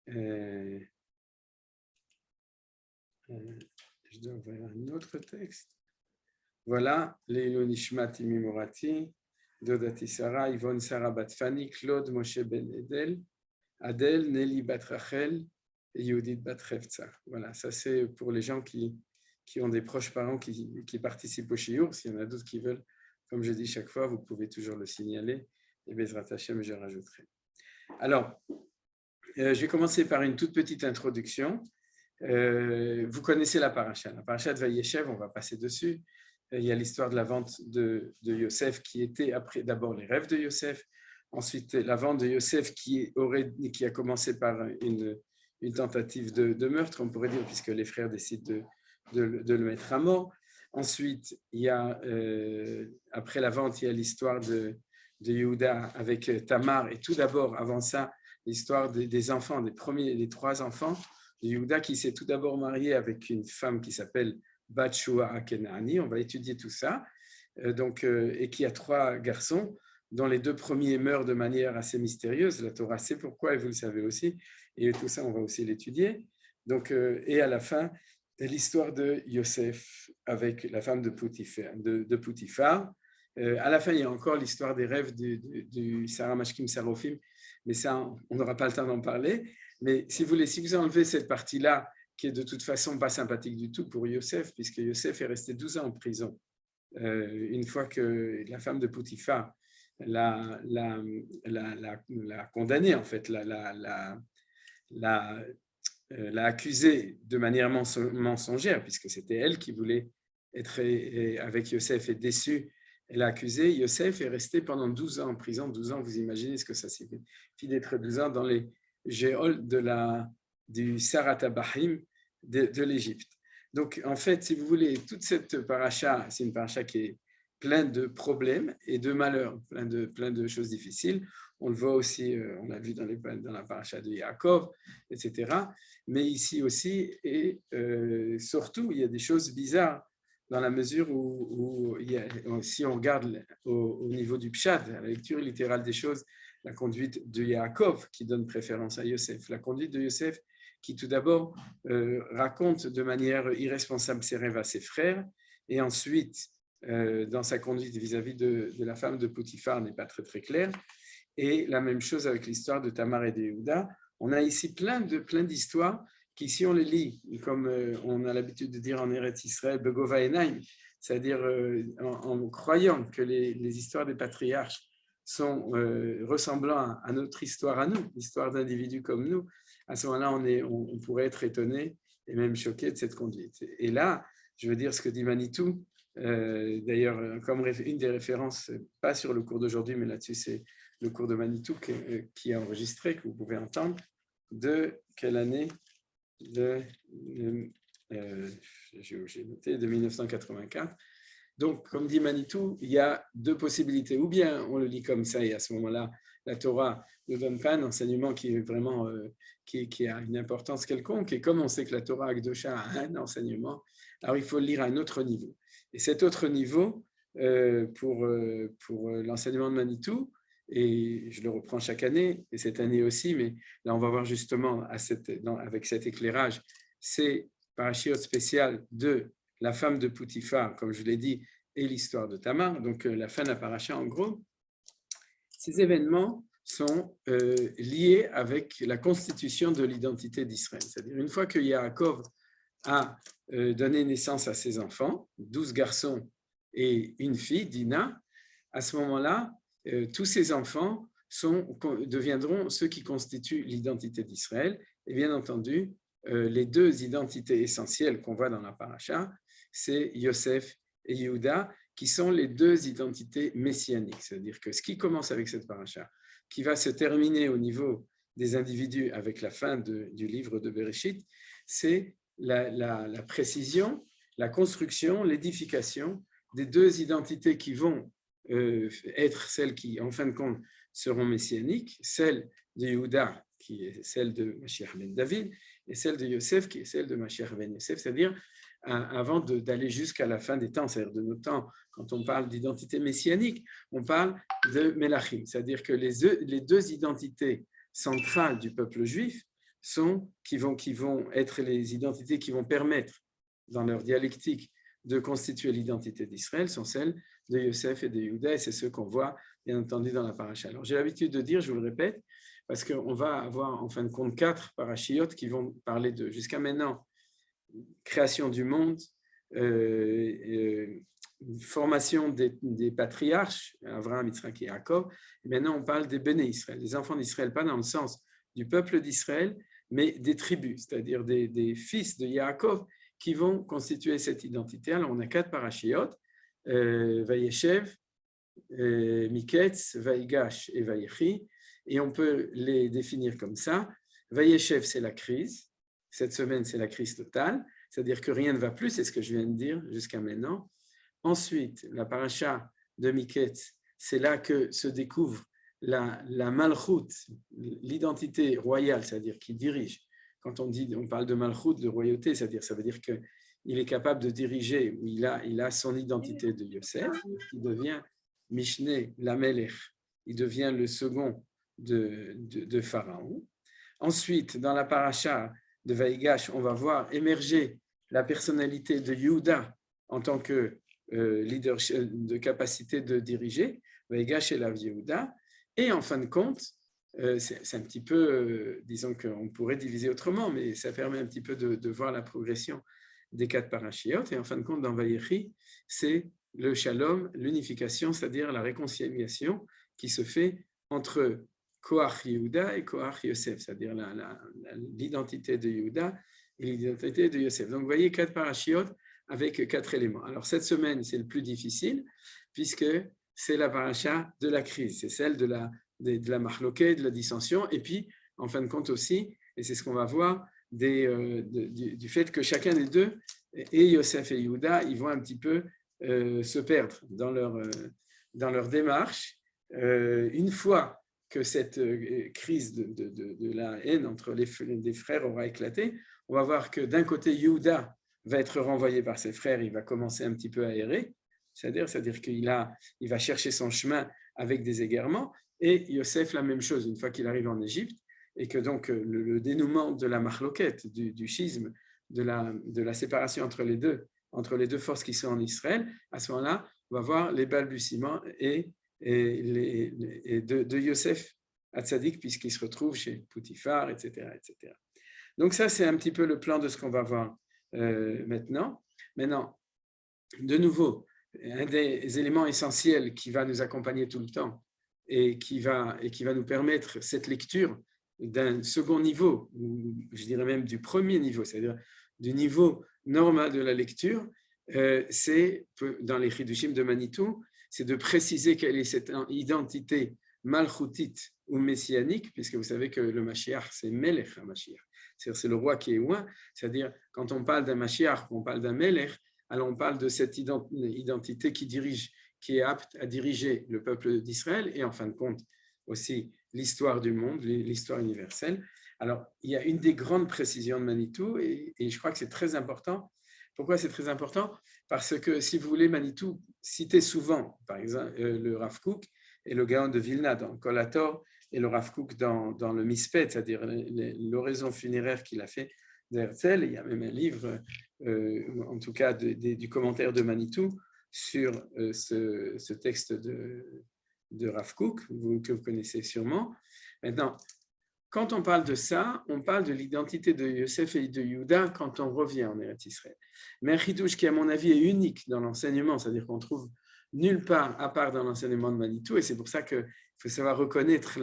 je dois ouvrir un autre texte. Voilà, Leilo Nishmat Imimorati, Dodati Sarah, Yvonne Sarah Batfani, Claude Moshe Ben Edel, Adel, Nelly Batrachel et Yehudit Batrevtsa. Voilà, ça c'est pour les gens qui ont des proches parents qui participent au shiur. S'il y en a d'autres qui veulent, comme je dis chaque fois, vous pouvez toujours le signaler. Et Bezrat Hashem, je rajouterai. Alors, je vais commencer par une toute petite introduction. Vous connaissez la paracha. La paracha de Vayeshev, on va passer dessus. Il y a l'histoire de la vente de Yosef qui était après d'abord les rêves de Yosef, ensuite la vente de Yosef qui a commencé par une tentative de meurtre, on pourrait dire, puisque les frères décident de le mettre à mort. Ensuite, il y a, après la vente, il y a l'histoire de Yehuda avec Tamar, et tout d'abord, avant ça, l'histoire des enfants, des trois enfants de Yehuda qui s'est tout d'abord marié avec une femme qui s'appelle Bat-Shua Akenani. On va étudier tout ça. Et qui a trois garçons, dont les deux premiers meurent de manière assez mystérieuse. La Torah sait pourquoi, et vous le savez aussi. Et tout ça, on va aussi l'étudier. Et à la fin, l'histoire de Yosef avec la femme de Poutifar. À la fin, il y a encore l'histoire des rêves du Sarah Mashkim Sarofim, mais ça, on n'aura pas le temps d'en parler. Mais si vous enlevez cette partie-là, qui est de toute façon pas sympathique du tout pour Yosef, puisque Yosef est resté 12 ans en prison. Une fois que la femme de Poutifar l'a condamné, en fait, l'a accusé de manière mensongère, puisque c'était elle qui voulait être avec Yosef et déçue. Elle l'a accusé. Yosef est resté pendant 12 ans en prison. 12 ans, vous imaginez ce que ça signifie d'être 12 ans dans les géoles du Sarat Abahim de l'Égypte. Donc, en fait, si vous voulez, toute cette paracha, c'est une paracha qui est pleine de problèmes et de malheurs, plein de choses difficiles. On le voit aussi, on l'a vu dans la paracha de Yaakov, etc. Mais ici aussi, et surtout, il y a des choses bizarres dans la mesure où si on regarde au niveau du Pshat, la lecture littérale des choses, la conduite de Yaakov qui donne préférence à Yosef, la conduite de Yosef qui tout d'abord raconte de manière irresponsable ses rêves à ses frères, et ensuite, dans sa conduite vis-à-vis de la femme de Poutifar n'est pas très très claire, et la même chose avec l'histoire de Tamar et de Yehuda. On a ici plein d'histoires qui, si on les lit, comme on a l'habitude de dire en Eretz Israël, Begova Enaim, c'est-à-dire en croyant que les histoires des patriarches sont ressemblant à notre histoire à nous, l'histoire d'individus comme nous, à ce moment-là, on pourrait être étonné et même choqué de cette conduite. Et là, je veux dire ce que dit Manitou, d'ailleurs, comme une des références, pas sur le cours d'aujourd'hui, mais là-dessus, c'est le cours de Manitou qui est enregistré, que vous pouvez entendre, de quelle année j'ai noté, de 1984. Donc, comme dit Manitou, il y a deux possibilités. Ou bien on le lit comme ça, et à ce moment-là, la Torah ne donne pas un enseignement qui est vraiment qui a une importance quelconque. Et comme on sait que la Torah Akdosha a un enseignement, alors il faut le lire à un autre niveau. Et cet autre niveau, pour l'enseignement de Manitou, et je le reprends chaque année, et cette année aussi, mais là on va voir justement avec cet éclairage, c'est parashiot spécial de la femme de Poutifar, comme je l'ai dit, et l'histoire de Tamar, donc la fin de la paracha en gros. Ces événements sont liés avec la constitution de l'identité d'Israël. C'est-à-dire une fois que Yaakov a donné naissance à ses enfants, 12 garçons et une fille, Dina, à ce moment-là, tous ces enfants deviendront ceux qui constituent l'identité d'Israël. Et bien entendu, les deux identités essentielles qu'on voit dans la paracha, c'est Yosef et Yehuda, qui sont les deux identités messianiques. C'est-à-dire que ce qui commence avec cette paracha, qui va se terminer au niveau des individus avec la fin du livre de Bereshit, c'est la précision, la construction, l'édification des deux identités qui vont être celles qui, en fin de compte, seront messianiques, celle de Yehuda, qui est celle de Mashiach ben David, et celle de Yosef, qui est celle de Mashiach ben Yosef, c'est-à-dire avant d'aller jusqu'à la fin des temps, c'est-à-dire de nos temps, quand on parle d'identité messianique, on parle de Melachim, c'est-à-dire que les deux identités centrales du peuple juif qui vont être les identités qui vont permettre, dans leur dialectique, de constituer l'identité d'Israël, sont celles de Yosef et de Yehuda, et c'est ce qu'on voit, bien entendu, dans la paracha. Alors, j'ai l'habitude de dire, je vous le répète, parce qu'on va avoir, en fin de compte, 4 parachiotes qui vont parler de, jusqu'à maintenant, création du monde, formation des patriarches, Abraham, Yitzhak et Jacob. Et maintenant, on parle des béné Israël, des enfants d'Israël, pas dans le sens du peuple d'Israël, mais des tribus, c'est-à-dire des fils de Yaakov qui vont constituer cette identité. Alors, on a 4 parachiotes, Vayeshev, Miketz, Vaïgash et Vaïchi, et on peut les définir comme ça. Vayeshev, c'est la crise. Cette semaine, c'est la crise totale, c'est-à-dire que rien ne va plus, c'est ce que je viens de dire jusqu'à maintenant. Ensuite, la paracha de Miketz, c'est là que se découvre la malchout, l'identité royale, c'est-à-dire qui dirige. Quand on parle de malchout, de royauté, c'est-à-dire ça veut dire qu'il est capable de diriger, il a son identité de Yosef, qui devient Mishneh Lamelech, il devient le second de Pharaon. Ensuite, dans la paracha de Vaïgash, on va voir émerger la personnalité de Yehuda en tant que leader de capacité de diriger, Vaïgash et la Yehuda. Et en fin de compte, c'est un petit peu, disons qu'on pourrait diviser autrement, mais ça permet un petit peu de voir la progression des 4 parachiotes. Et en fin de compte, dans Vaïchi, c'est le shalom, l'unification, c'est-à-dire la réconciliation qui se fait entre Koach Yehuda et Koach Yosef, c'est-à-dire l'identité de Yehuda et l'identité de Yosef. Donc, vous voyez 4 parachiotes avec 4 éléments. Alors, cette semaine, c'est le plus difficile, puisque c'est la paracha de la crise, c'est celle de la marloquée, de la dissension, et puis, en fin de compte aussi, et c'est ce qu'on va voir, du fait que chacun des deux, et Yosef et Yehuda, ils vont un petit peu se perdre dans leur démarche. Une fois que cette crise de la haine entre des frères aura éclaté, on va voir que d'un côté, Yehuda va être renvoyé par ses frères, il va commencer un petit peu à errer, c'est-à-dire qu'il va chercher son chemin avec des égarements, et Yosef la même chose, une fois qu'il arrive en Égypte, et que donc le dénouement de la marloquette, du schisme, de la séparation entre les deux forces qui sont en Israël, à ce moment-là, on va voir les balbutiements et de Yosef à Tzadik, puisqu'il se retrouve chez Poutifar, etc., etc. Donc ça, c'est un petit peu le plan de ce qu'on va voir maintenant. Maintenant, de nouveau, un des éléments essentiels qui va nous accompagner tout le temps et qui va nous permettre cette lecture d'un second niveau, ou je dirais même du premier niveau, c'est-à-dire du niveau normal de la lecture, c'est, dans les Chidushim de Manitou, c'est de préciser quelle est cette identité malchoutite ou messianique, puisque vous savez que le Mashiach, c'est Melech HaMashiach, c'est le roi qui est loin, c'est-à-dire quand on parle d'un Mashiach, on parle d'un Melech, alors on parle de cette identité qui est apte à diriger le peuple d'Israël et en fin de compte aussi l'histoire du monde, l'histoire universelle. Alors, il y a une des grandes précisions de Manitou et je crois que c'est très important. Pourquoi c'est très important? Parce que, si vous voulez, Manitou citait souvent, par exemple, le Rav Kook et le Gaon de Vilna dans le Kol HaTor et le Rav Kook dans le Mispet, c'est-à-dire l'oraison funéraire qu'il a fait d'Herzl. Il y a même un livre, en tout cas du commentaire de Manitou, sur ce texte de Rav Kook, que vous connaissez sûrement. Maintenant, quand on parle de ça, on parle de l'identité de Yosef et de Yehuda quand on revient en Eretz Israël. Mais un chidouche qui, à mon avis, est unique dans l'enseignement, c'est-à-dire qu'on trouve nulle part à part dans l'enseignement de Manitou, et c'est pour ça qu'il faut savoir reconnaître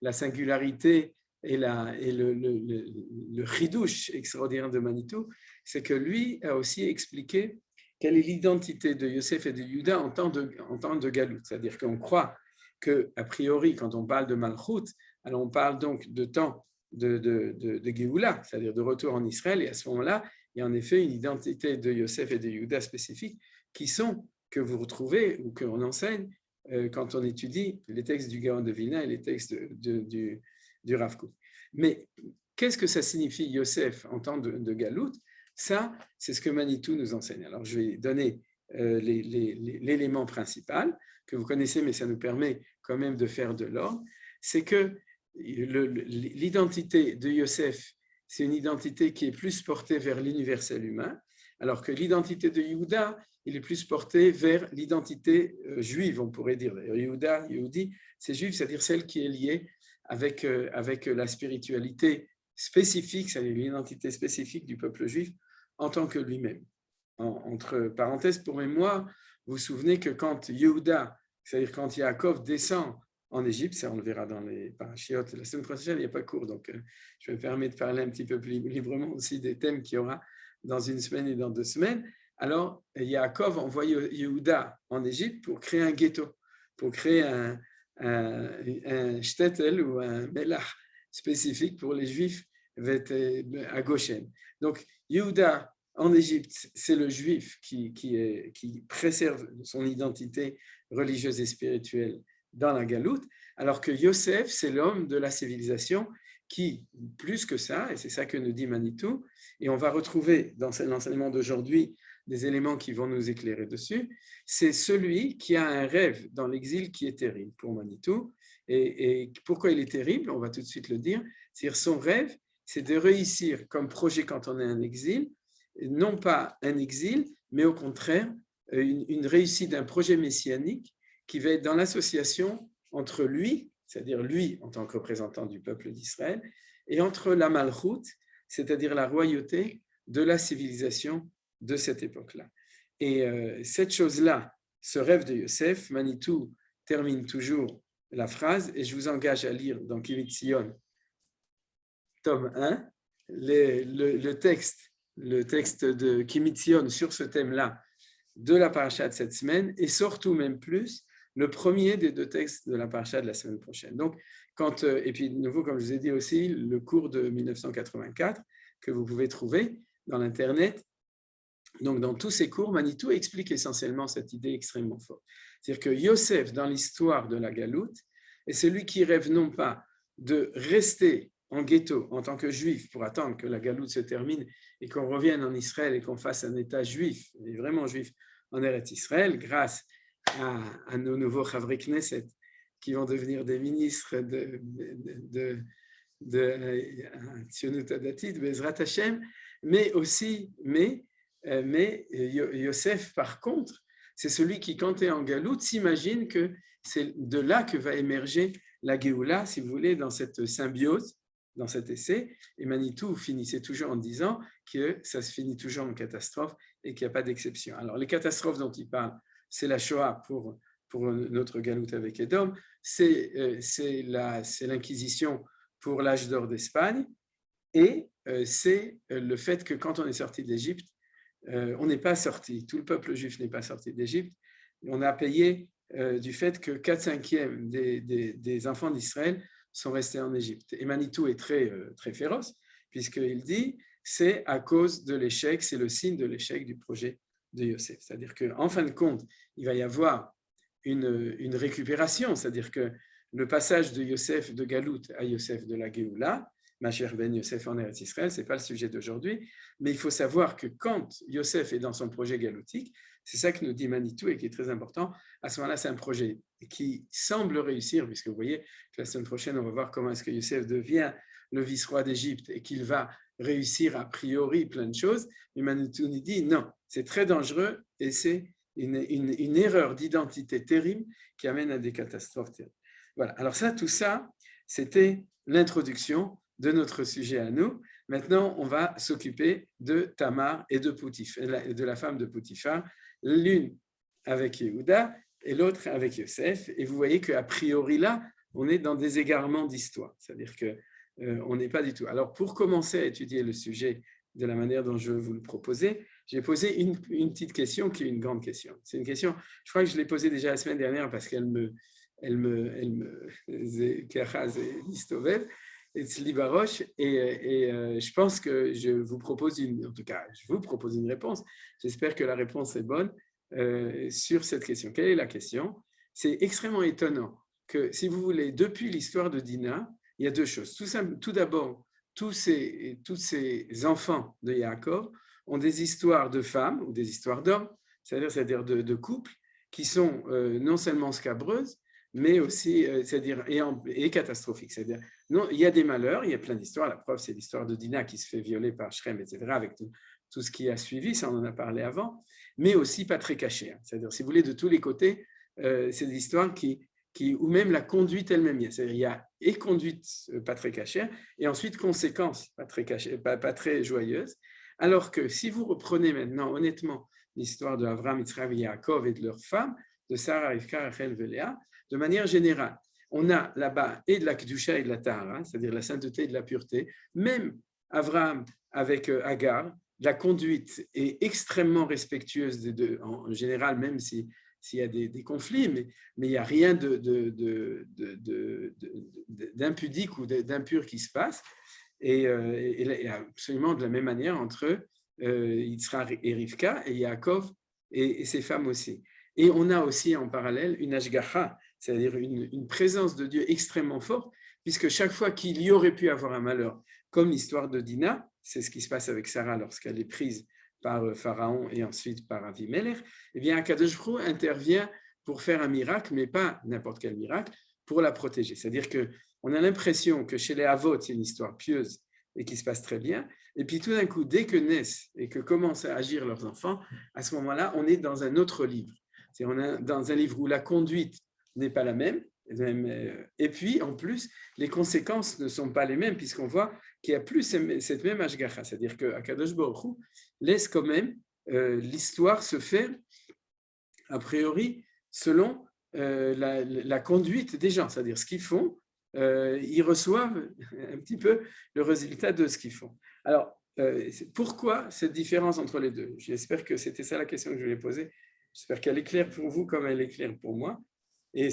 la singularité et le chidouche extraordinaire de Manitou, c'est que lui a aussi expliqué quelle est l'identité de Yosef et de Yehuda en temps de Galout. C'est-à-dire qu'on croit qu'a priori, quand on parle de Malchut, alors on parle donc de temps de Géoula, c'est-à-dire de retour en Israël, et à ce moment-là, il y a en effet une identité de Yosef et de Yehuda spécifiques que vous retrouvez ou qu'on enseigne quand on étudie les textes du Gaon de Vilna et les textes du Rav Kook. Mais qu'est-ce que ça signifie Yosef en temps de Galout? Ça, c'est ce que Manitou nous enseigne. Alors, je vais donner l'élément principal que vous connaissez, mais ça nous permet quand même de faire de l'ordre. C'est que l'identité de Yosef, c'est une identité qui est plus portée vers l'universel humain, alors que l'identité de Yehuda, il est plus porté vers l'identité juive, on pourrait dire. Yehuda, Yehudi, c'est juif, c'est-à-dire celle qui est liée avec la spiritualité spécifique, c'est-à-dire l'identité spécifique du peuple juif en tant que lui-même. Entre parenthèses, pour mémoire, vous vous souvenez que quand Yehuda, c'est-à-dire quand Yaakov descend en Égypte, ça on le verra dans les parachiotes, la semaine prochaine, il n'y a pas cours, donc je me permets de parler un petit peu plus librement aussi des thèmes qu'il y aura dans une semaine et dans 2 semaines. Alors, Yaakov envoie Yehuda en Égypte pour créer un ghetto, pour créer un shtetl ou un melach spécifique pour les Juifs à Goshen. Donc, Yehuda en Égypte, c'est le Juif qui préserve son identité religieuse et spirituelle dans la galoute, alors que Yosef, c'est l'homme de la civilisation qui, plus que ça, et c'est ça que nous dit Manitou, et on va retrouver dans l'enseignement d'aujourd'hui des éléments qui vont nous éclairer dessus, c'est celui qui a un rêve dans l'exil qui est terrible pour Manitou. Et pourquoi il est terrible? On va tout de suite le dire. C'est-à-dire son rêve, c'est de réussir comme projet quand on est en exil, non pas un exil, mais au contraire, une réussite d'un projet messianique qui va être dans l'association entre lui, c'est-à-dire lui en tant que représentant du peuple d'Israël, et entre la Malchout, c'est-à-dire la royauté de la civilisation de cette époque-là. Et cette chose-là, ce rêve de Yosef, Manitou termine toujours la phrase, et je vous engage à lire dans Kimitzion, tome 1, le texte de Kimitzion sur ce thème-là de la paracha de cette semaine, et surtout même plus, le premier des 2 textes de la paracha de la semaine prochaine. Donc, et puis de nouveau, comme je vous ai dit aussi, le cours de 1984 que vous pouvez trouver dans l'Internet. Donc, dans tous ces cours, Manitou explique essentiellement cette idée extrêmement forte. C'est-à-dire que Yosef, dans l'histoire de la galoute, est celui qui rêve non pas de rester en ghetto en tant que juif pour attendre que la galoute se termine et qu'on revienne en Israël et qu'on fasse un État juif, et vraiment juif, en Eretz Israël, grâce à nos nouveaux Chavri Knesset qui vont devenir des ministres de Tzionut Hadatit, Bezrat Hashem, mais Yosef, par contre, c'est celui qui, quand il est en galoute, s'imagine que c'est de là que va émerger la Géoula, si vous voulez, dans cette symbiose, dans cet essai. Et Manitou finissait toujours en disant que ça se finit toujours en catastrophe et qu'il n'y a pas d'exception. Alors, les catastrophes dont il parle, c'est la Shoah pour notre galoute avec Édom, c'est l'Inquisition pour l'âge d'or d'Espagne, et c'est le fait que quand on est sorti d'Égypte, on n'est pas sorti, tout le peuple juif n'est pas sorti d'Égypte, on a payé du fait que 4/5 des enfants d'Israël sont restés en Égypte. Et Manitou est très féroce, puisqu'il dit c'est à cause de l'échec, c'est le signe de l'échec du projet de Yosef. C'est-à-dire qu'en fin de compte, il va y avoir une récupération, c'est-à-dire que le passage de Yosef de Galout à Yosef de la Géoula, Masher ben Yosef en Eretz Israël, ce n'est pas le sujet d'aujourd'hui, mais il faut savoir que quand Yosef est dans son projet galoutique, c'est ça que nous dit Manitou et qui est très important, à ce moment-là, c'est un projet qui semble réussir, puisque vous voyez que la semaine prochaine, on va voir comment est-ce que Yosef devient le vice-roi d'Égypte et qu'il va réussir a priori plein de choses, mais Manitou nous dit non, c'est très dangereux et c'est une erreur d'identité terrible qui amène à des catastrophes terribles. Voilà, alors tout ça, c'était l'introduction de notre sujet à nous. Maintenant, on va s'occuper de Tamar et de la femme de Potiphar, l'une avec Yehuda et l'autre avec Yosef. Et vous voyez qu'à priori là, on est dans des égarements d'histoire, c'est-à-dire qu'on n'est pas du tout. Alors, pour commencer à étudier le sujet de la manière dont je veux vous le proposer, j'ai posé une petite question qui est une grande question. C'est une question, je crois que je l'ai posée déjà la semaine dernière parce qu'elle me et je pense que je vous propose une réponse. J'espère que la réponse est bonne sur cette question. Quelle est la question? C'est extrêmement étonnant que, si vous voulez, depuis l'histoire de Dina, il y a 2 choses. Tout d'abord, tous ces enfants de Yaakov ont des histoires de femmes ou des histoires d'hommes, c'est-à-dire de couples qui sont non seulement scabreuses, mais aussi, c'est-à-dire et catastrophiques, c'est-à-dire Non, il y a des malheurs, il y a plein d'histoires. La preuve, c'est l'histoire de Dina qui se fait violer par Shrem, etc., avec tout ce qui a suivi, ça on en a parlé avant, mais aussi pas très caché. C'est-à-dire, si vous voulez, de tous les côtés, c'est des histoires ou même la conduite elle-même. C'est-à-dire, il y a et conduite pas très cachée, et ensuite conséquences pas très cachées, pas très joyeuses. Alors que si vous reprenez maintenant, honnêtement, l'histoire de Avraham, Yitzhak et Yaakov et de leurs femmes, de Sarah, Rivka, Rachel, Léa, de manière générale, on a là-bas et de la Kedusha et de la Tahara, c'est-à-dire la sainteté et de la pureté. Même Avraham avec Agar, la conduite est extrêmement respectueuse des deux, en général, même s'il y a des conflits, mais il n'y a rien d'impudique ou d'impur qui se passe. Et absolument de la même manière entre Yitzhak et Rivka et Yaakov et ses femmes aussi. Et on a aussi en parallèle une ashgacha, c'est-à-dire une présence de Dieu extrêmement forte, puisque chaque fois qu'il y aurait pu avoir un malheur, comme l'histoire de Dina, c'est ce qui se passe avec Sarah lorsqu'elle est prise par Pharaon et ensuite par Avimelech, eh bien Akadosh Baruch Hu intervient pour faire un miracle, mais pas n'importe quel miracle, pour la protéger. C'est-à-dire qu'on a l'impression que chez les Havot, c'est une histoire pieuse et qui se passe très bien, et puis tout d'un coup, dès que naissent et que commencent à agir leurs enfants, à ce moment-là, on est dans un autre livre. On est dans un livre où la conduite n'est pas la même, et puis en plus, les conséquences ne sont pas les mêmes, puisqu'on voit qu'il n'y a plus cette même ashgacha, c'est-à-dire qu'Akadosh Baruch Hu laisse quand même l'histoire se faire, a priori, selon la conduite des gens, c'est-à-dire ce qu'ils font, ils reçoivent un petit peu le résultat de ce qu'ils font. Alors, pourquoi cette différence entre les deux? J'espère que c'était ça la question que je voulais poser. J'espère qu'elle est claire pour vous comme elle est claire pour moi. Et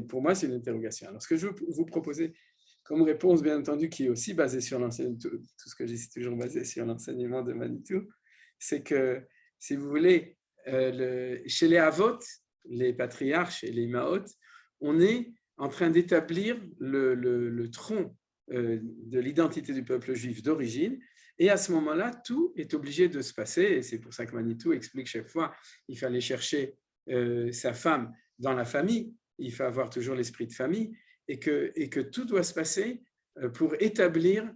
pour moi, c'est une interrogation. Alors, ce que je veux vous proposer comme réponse, bien entendu, qui est aussi basée sur l'enseignement, tout ce que j'ai dit, c'est toujours basé sur l'enseignement de Manitou, c'est que, si vous voulez, chez les Havot, les patriarches et les Imaot, on est en train d'établir le tronc de l'identité du peuple juif d'origine. Et à ce moment-là, tout est obligé de se passer. Et c'est pour ça que Manitou explique chaque fois qu'il fallait chercher sa femme dans la famille. Il faut avoir toujours l'esprit de famille. Et que tout doit se passer pour établir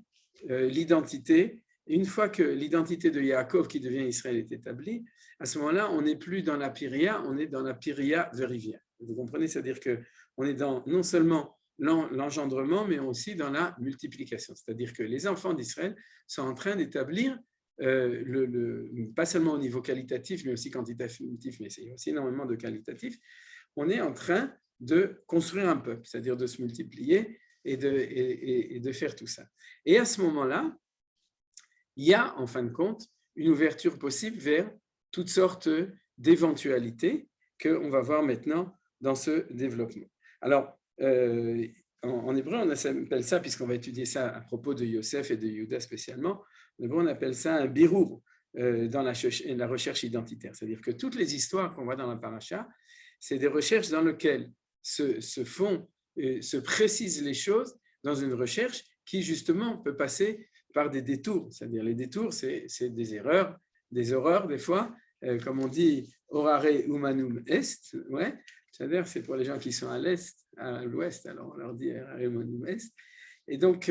l'identité. Et une fois que l'identité de Yaakov qui devient Israël est établie, à ce moment-là, on n'est plus dans la Piria, on est dans la Piria Verivia. Vous comprenez? C'est-à-dire qu'on est dans non seulement l'engendrement, mais aussi dans la multiplication. C'est-à-dire que les enfants d'Israël sont en train d'établir, pas seulement au niveau qualitatif, mais aussi quantitatif, mais c'est aussi énormément de qualitatif, on est en train de construire un peuple, c'est-à-dire de se multiplier et de faire tout ça. Et à ce moment-là, il y a, en fin de compte, une ouverture possible vers toutes sortes d'éventualités qu'on va voir maintenant dans ce développement. Alors, en hébreu, on appelle ça, puisqu'on va étudier ça à propos de Yosef et de Yehuda spécialement, en hébreu, on appelle ça un birour dans la recherche identitaire. C'est-à-dire que toutes les histoires qu'on voit dans la paracha, c'est des recherches dans lesquelles se précisent les choses dans une recherche qui, justement, peut passer par des détours. C'est-à-dire les détours, c'est des erreurs, des horreurs, des fois, comme on dit, orare humanum est, ouais. C'est-à-dire c'est pour les gens qui sont à l'est, à l'ouest, alors on leur dit orare humanum est. Et donc,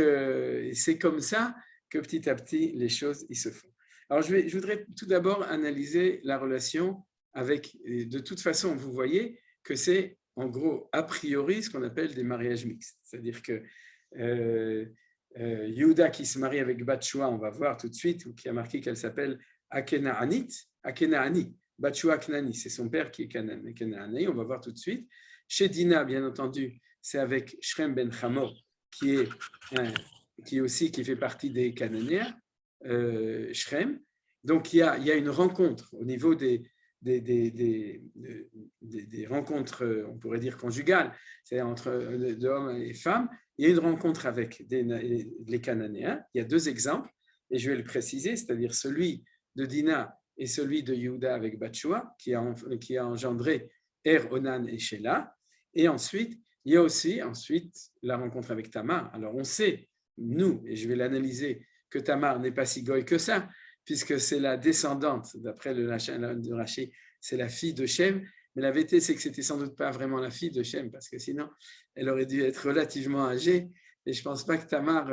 c'est comme ça que petit à petit, les choses y se font. Alors, je voudrais tout d'abord analyser la relation avec, de toute façon, vous voyez que c'est en gros, a priori, ce qu'on appelle des mariages mixtes. C'est-à-dire que Yehuda qui se marie avec Batshua, on va voir tout de suite, ou qui a marqué qu'elle s'appelle Akenaanit, Akenaani. Batshua Knani, c'est son père qui est Kenaani, on va voir tout de suite. Chez Dina, bien entendu, c'est avec Shrem ben Hamor, qui fait partie des Cananéens, Shrem. Donc, il y a une rencontre au niveau des rencontres, on pourrait dire conjugales, c'est-à-dire entre hommes et femmes. Il y a une rencontre avec les Cananéens. Il y a deux exemples, et je vais le préciser, c'est-à-dire celui de Dina et celui de Yehuda avec Batshua, qui a engendré Onan et Shelah. Et ensuite, il y a aussi la rencontre avec Tamar. Alors, on sait, nous, et je vais l'analyser, que Tamar n'est pas si goy que ça, puisque c'est la descendante, d'après le Rashi, c'est la fille de Shem, mais la vérité, c'est que c'était sans doute pas vraiment la fille de Shem, parce que sinon, elle aurait dû être relativement âgée, et je ne pense pas que Tamar,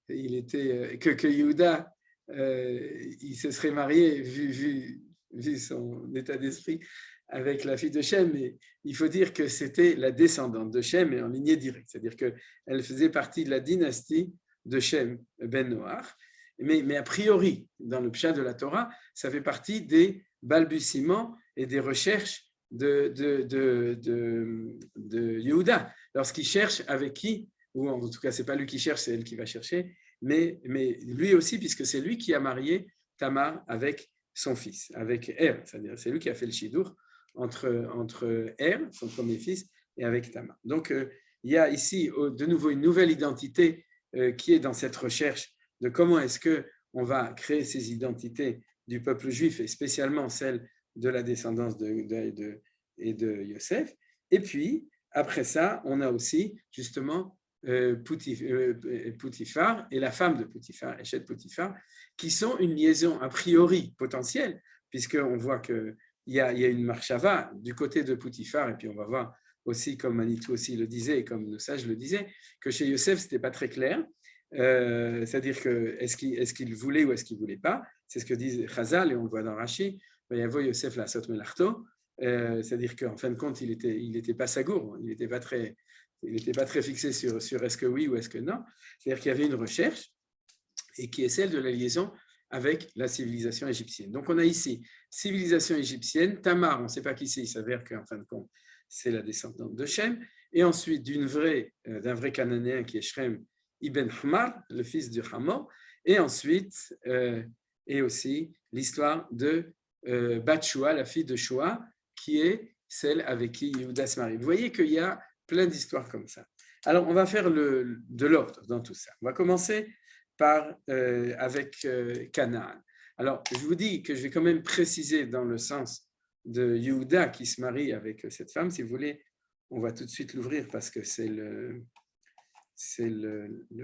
que Yehuda, il se serait marié, vu son état d'esprit, avec la fille de Shem, mais il faut dire que c'était la descendante de Shem et en lignée directe, c'est-à-dire qu'elle faisait partie de la dynastie de Shem ben Noach, mais a priori, dans le Pshat de la Torah, ça fait partie des balbutiements et des recherches de Yehuda, lorsqu'il cherche avec qui, ou en tout cas, ce n'est pas lui qui cherche, c'est elle qui va chercher, mais lui aussi, puisque c'est lui qui a marié Tamar avec son fils, avec Er, c'est-à-dire c'est lui qui a fait le shidur entre Er, son premier fils, et avec Tamar. Donc, il y a ici de nouveau une nouvelle identité qui est dans cette recherche de comment est-ce qu'on va créer ces identités du peuple juif, et spécialement celle de la descendance de Yosef. Et puis, après ça, on a aussi justement Poutifar et la femme de Poutifar, Eshet Poutifar, qui sont une liaison a priori potentielle, puisqu'on voit qu'il y a une marchava du côté de Poutifar, et puis on va voir aussi, comme Manitou aussi le disait, et comme nos sages le disaient, que chez Yosef, ce n'était pas très clair. C'est-à-dire que est-ce qu'il voulait ou est-ce qu'il ne voulait pas, c'est ce que dit Chazal, et on le voit dans Rashi, Yosef la sot melarto, c'est-à-dire qu'en fin de compte, il était pas sagour, il n'était pas très fixé sur est-ce que oui ou est-ce que non, c'est-à-dire qu'il y avait une recherche, et qui est celle de la liaison avec la civilisation égyptienne. Donc on a ici civilisation égyptienne, Tamar, on ne sait pas qui c'est, il s'avère qu'en fin de compte, c'est la descendante de Shem, et ensuite d'un vrai Cananéen qui est Shrem Ibn Hamar, le fils de Hamor, et ensuite, et aussi l'histoire de Bat-Shua, la fille de Shua, qui est celle avec qui Yehuda se marie. Vous voyez qu'il y a plein d'histoires comme ça. Alors, on va faire de l'ordre dans tout ça. On va commencer avec Canaan. Alors, je vous dis que je vais quand même préciser dans le sens de Yehuda qui se marie avec cette femme. Si vous voulez, on va tout de suite l'ouvrir parce que c'est le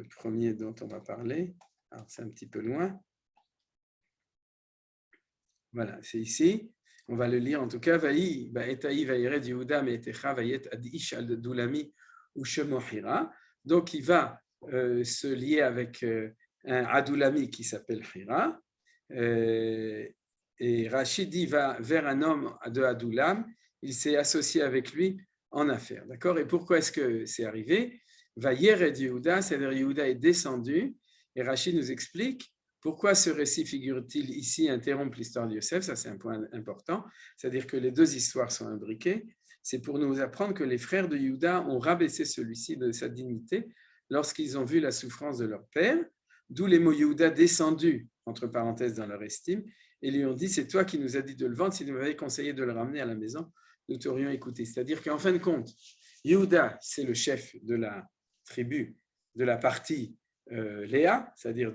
premier dont on va parler. Alors, c'est un petit peu loin. Voilà, c'est ici. On va le lire en tout cas. Vaï, ba'etaï vaïred Yehuda me'etecha vayet ad ish al dulami ou shemo Hira. Donc, il va se lier avec un Adulami qui s'appelle Hira. Et Rachid va vers un homme de Adulam. Il s'est associé avec lui en affaires. D'accord? Et pourquoi est-ce que c'est arrivé? Vayered Yehuda, c'est-à-dire Yehuda est descendu. Et Rachid nous explique pourquoi ce récit figure-t-il ici interrompre l'histoire de Yosef. Ça, c'est un point important. C'est-à-dire que les deux histoires sont imbriquées. C'est pour nous apprendre que les frères de Yehuda ont rabaissé celui-ci de sa dignité lorsqu'ils ont vu la souffrance de leur père, d'où les mots Yehuda descendus, entre parenthèses, dans leur estime, et lui ont dit, c'est toi qui nous as dit de le vendre, si tu m'avais conseillé de le ramener à la maison, nous t'aurions écouté. C'est-à-dire qu'en fin de compte, Yehuda, c'est le chef de la tribu, de la partie Léa, c'est-à-dire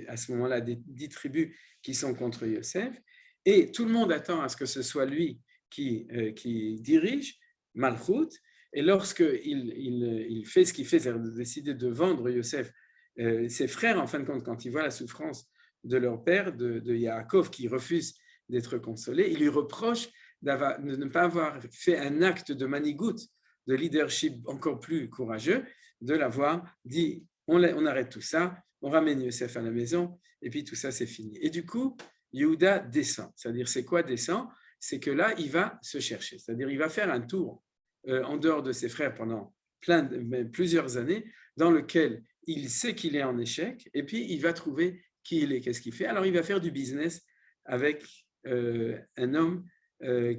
à ce moment-là des 10 tribus qui sont contre Yosef, et tout le monde attend à ce que ce soit lui qui dirige Malchut, et lorsqu'il fait ce qu'il fait, c'est-à-dire de décider de vendre Yosef, ses frères, en fin de compte, quand ils voient la souffrance de leur père, de Yaakov, qui refuse d'être consolé, ils lui reprochent de ne pas avoir fait un acte de manigout, de leadership encore plus courageux, de l'avoir dit, on arrête tout ça, on ramène Yosef à la maison, et puis tout ça, c'est fini. Et du coup, Yehuda descend. C'est-à-dire, c'est quoi descend? C'est que là, il va se chercher. C'est-à-dire, il va faire un tour en dehors de ses frères pendant plusieurs années, dans lequel il sait qu'il est en échec, et puis il va trouver qui il est, qu'est-ce qu'il fait. Alors, il va faire du business avec un homme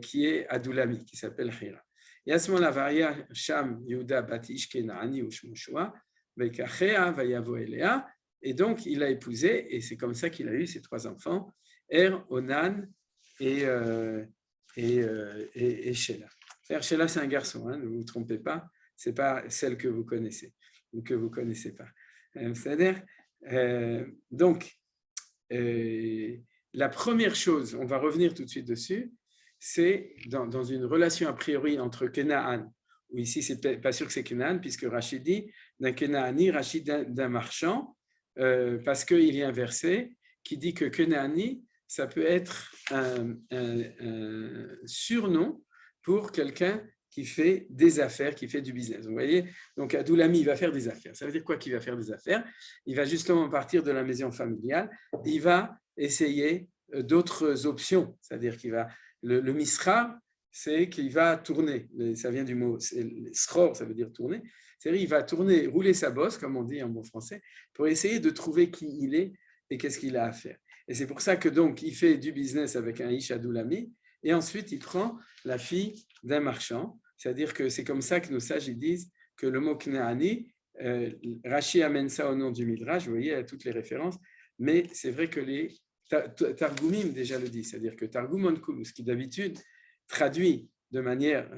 qui est Adulami, qui s'appelle Hira. Et à ce moment-là, Varia Sham Yehuda Batish Kenaani ou Shmushua, Bekachea Vayavo Elea, et donc il a épousé, et c'est comme ça qu'il a eu ses 3 enfants, Onan et Shelah. Shelah, c'est un garçon, hein, ne vous trompez pas, ce n'est pas celle que vous connaissez ou que vous ne connaissez pas. C'est-à-dire, donc, la première chose, on va revenir tout de suite dessus, c'est dans une relation a priori entre Kenaan, ou ici, ce n'est pas sûr que c'est Kenaan, puisque Rachid dit d'un Kenaani, Rachid d'un marchand, parce qu'il y a un verset qui dit que Kenaani, ça peut être un surnom pour quelqu'un qui fait des affaires, qui fait du business. Vous voyez, donc Adoulami, il va faire des affaires. Ça veut dire quoi qu'il va faire des affaires? Il va justement partir de la maison familiale, il va essayer d'autres options, c'est-à-dire qu'il va, le misra, c'est qu'il va tourner, ça vient du mot sror, ça veut dire tourner, c'est-à-dire qu'il va tourner, rouler sa bosse, comme on dit en bon français, pour essayer de trouver qui il est et qu'est-ce qu'il a à faire. Et c'est pour ça que donc il fait du business avec un ish Adoulami, et ensuite il prend la fille d'un marchand. C'est-à-dire que c'est comme ça que nos sages ils disent que le mot Knaani, Rashi amène ça au nom du Midrash, vous voyez, à toutes les références, mais c'est vrai que les Targumim déjà le disent, c'est-à-dire que Targum Onkelos, qui d'habitude traduit de manière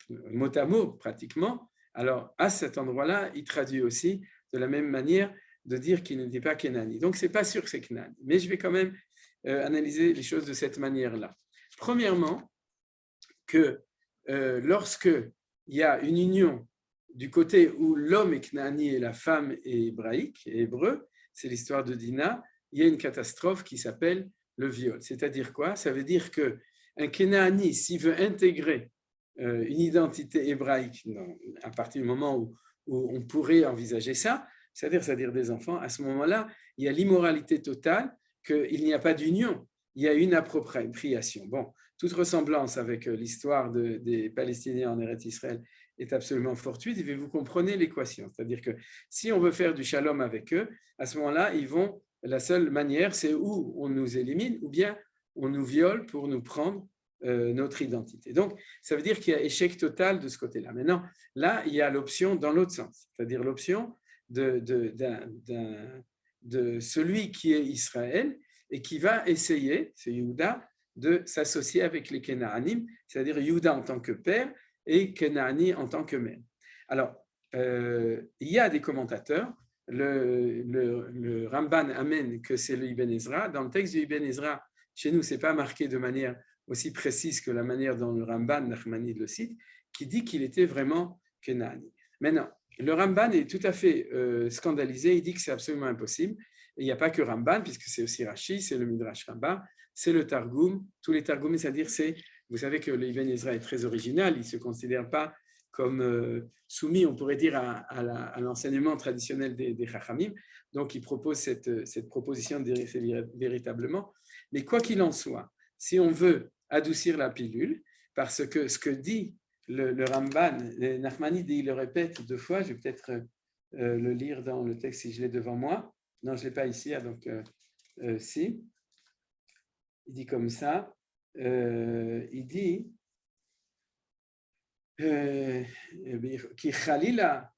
mot à mot pratiquement, alors à cet endroit-là, il traduit aussi de la même manière de dire qu'il n'était pas Kenani. Donc, ce n'est pas sûr que c'est Kenani, mais je vais quand même analyser les choses de cette manière-là. Premièrement, que lorsque il y a une union du côté où l'homme est Knaani et la femme est hébraïque, et hébreu, c'est l'histoire de Dina, il y a une catastrophe qui s'appelle le viol. C'est-à-dire quoi? Ça veut dire qu'un Knaani, s'il veut intégrer une identité hébraïque, à partir du moment où on pourrait envisager ça, c'est-à-dire des enfants, à ce moment-là, il y a l'immoralité totale, qu'il n'y a pas d'union, il y a une appropriation. Bon, toute ressemblance avec l'histoire des Palestiniens en Eretz Israël est absolument fortuite, et vous comprenez l'équation. C'est-à-dire que si on veut faire du shalom avec eux, à ce moment-là, la seule manière, c'est où on nous élimine, ou bien on nous viole pour nous prendre notre identité. Donc, ça veut dire qu'il y a échec total de ce côté-là. Maintenant, là, il y a l'option dans l'autre sens, c'est-à-dire l'option de celui qui est Israël et qui va essayer, c'est Yehuda, de s'associer avec les Kenaanim, c'est-à-dire Yehuda en tant que père et Kenaani en tant que mère. Alors, il y a des commentateurs, le Ramban amène que c'est le Ibn Ezra. Dans le texte du Ibn Ezra, chez nous, ce n'est pas marqué de manière aussi précise que la manière dont le Ramban Nachmani le cite, qui dit qu'il était vraiment Kenaani. Maintenant, le Ramban est tout à fait scandalisé, il dit que c'est absolument impossible. Et il n'y a pas que Ramban, puisque c'est aussi Rashi, c'est le Midrash Rabbah, c'est le Targum, tous les Targums, c'est-à-dire vous savez que le Ibn Ezra est très original, il ne se considère pas comme soumis, on pourrait dire, à l'enseignement traditionnel des Chachamim, donc il propose cette proposition véritablement. Mais quoi qu'il en soit, si on veut adoucir la pilule, parce que ce que dit le Ramban, Nachmani dit, il le répète 2 fois, je vais peut-être le lire dans le texte si je l'ai devant moi. Non, je ne l'ai pas ici, donc si. Il dit comme ça, il dit qui chalila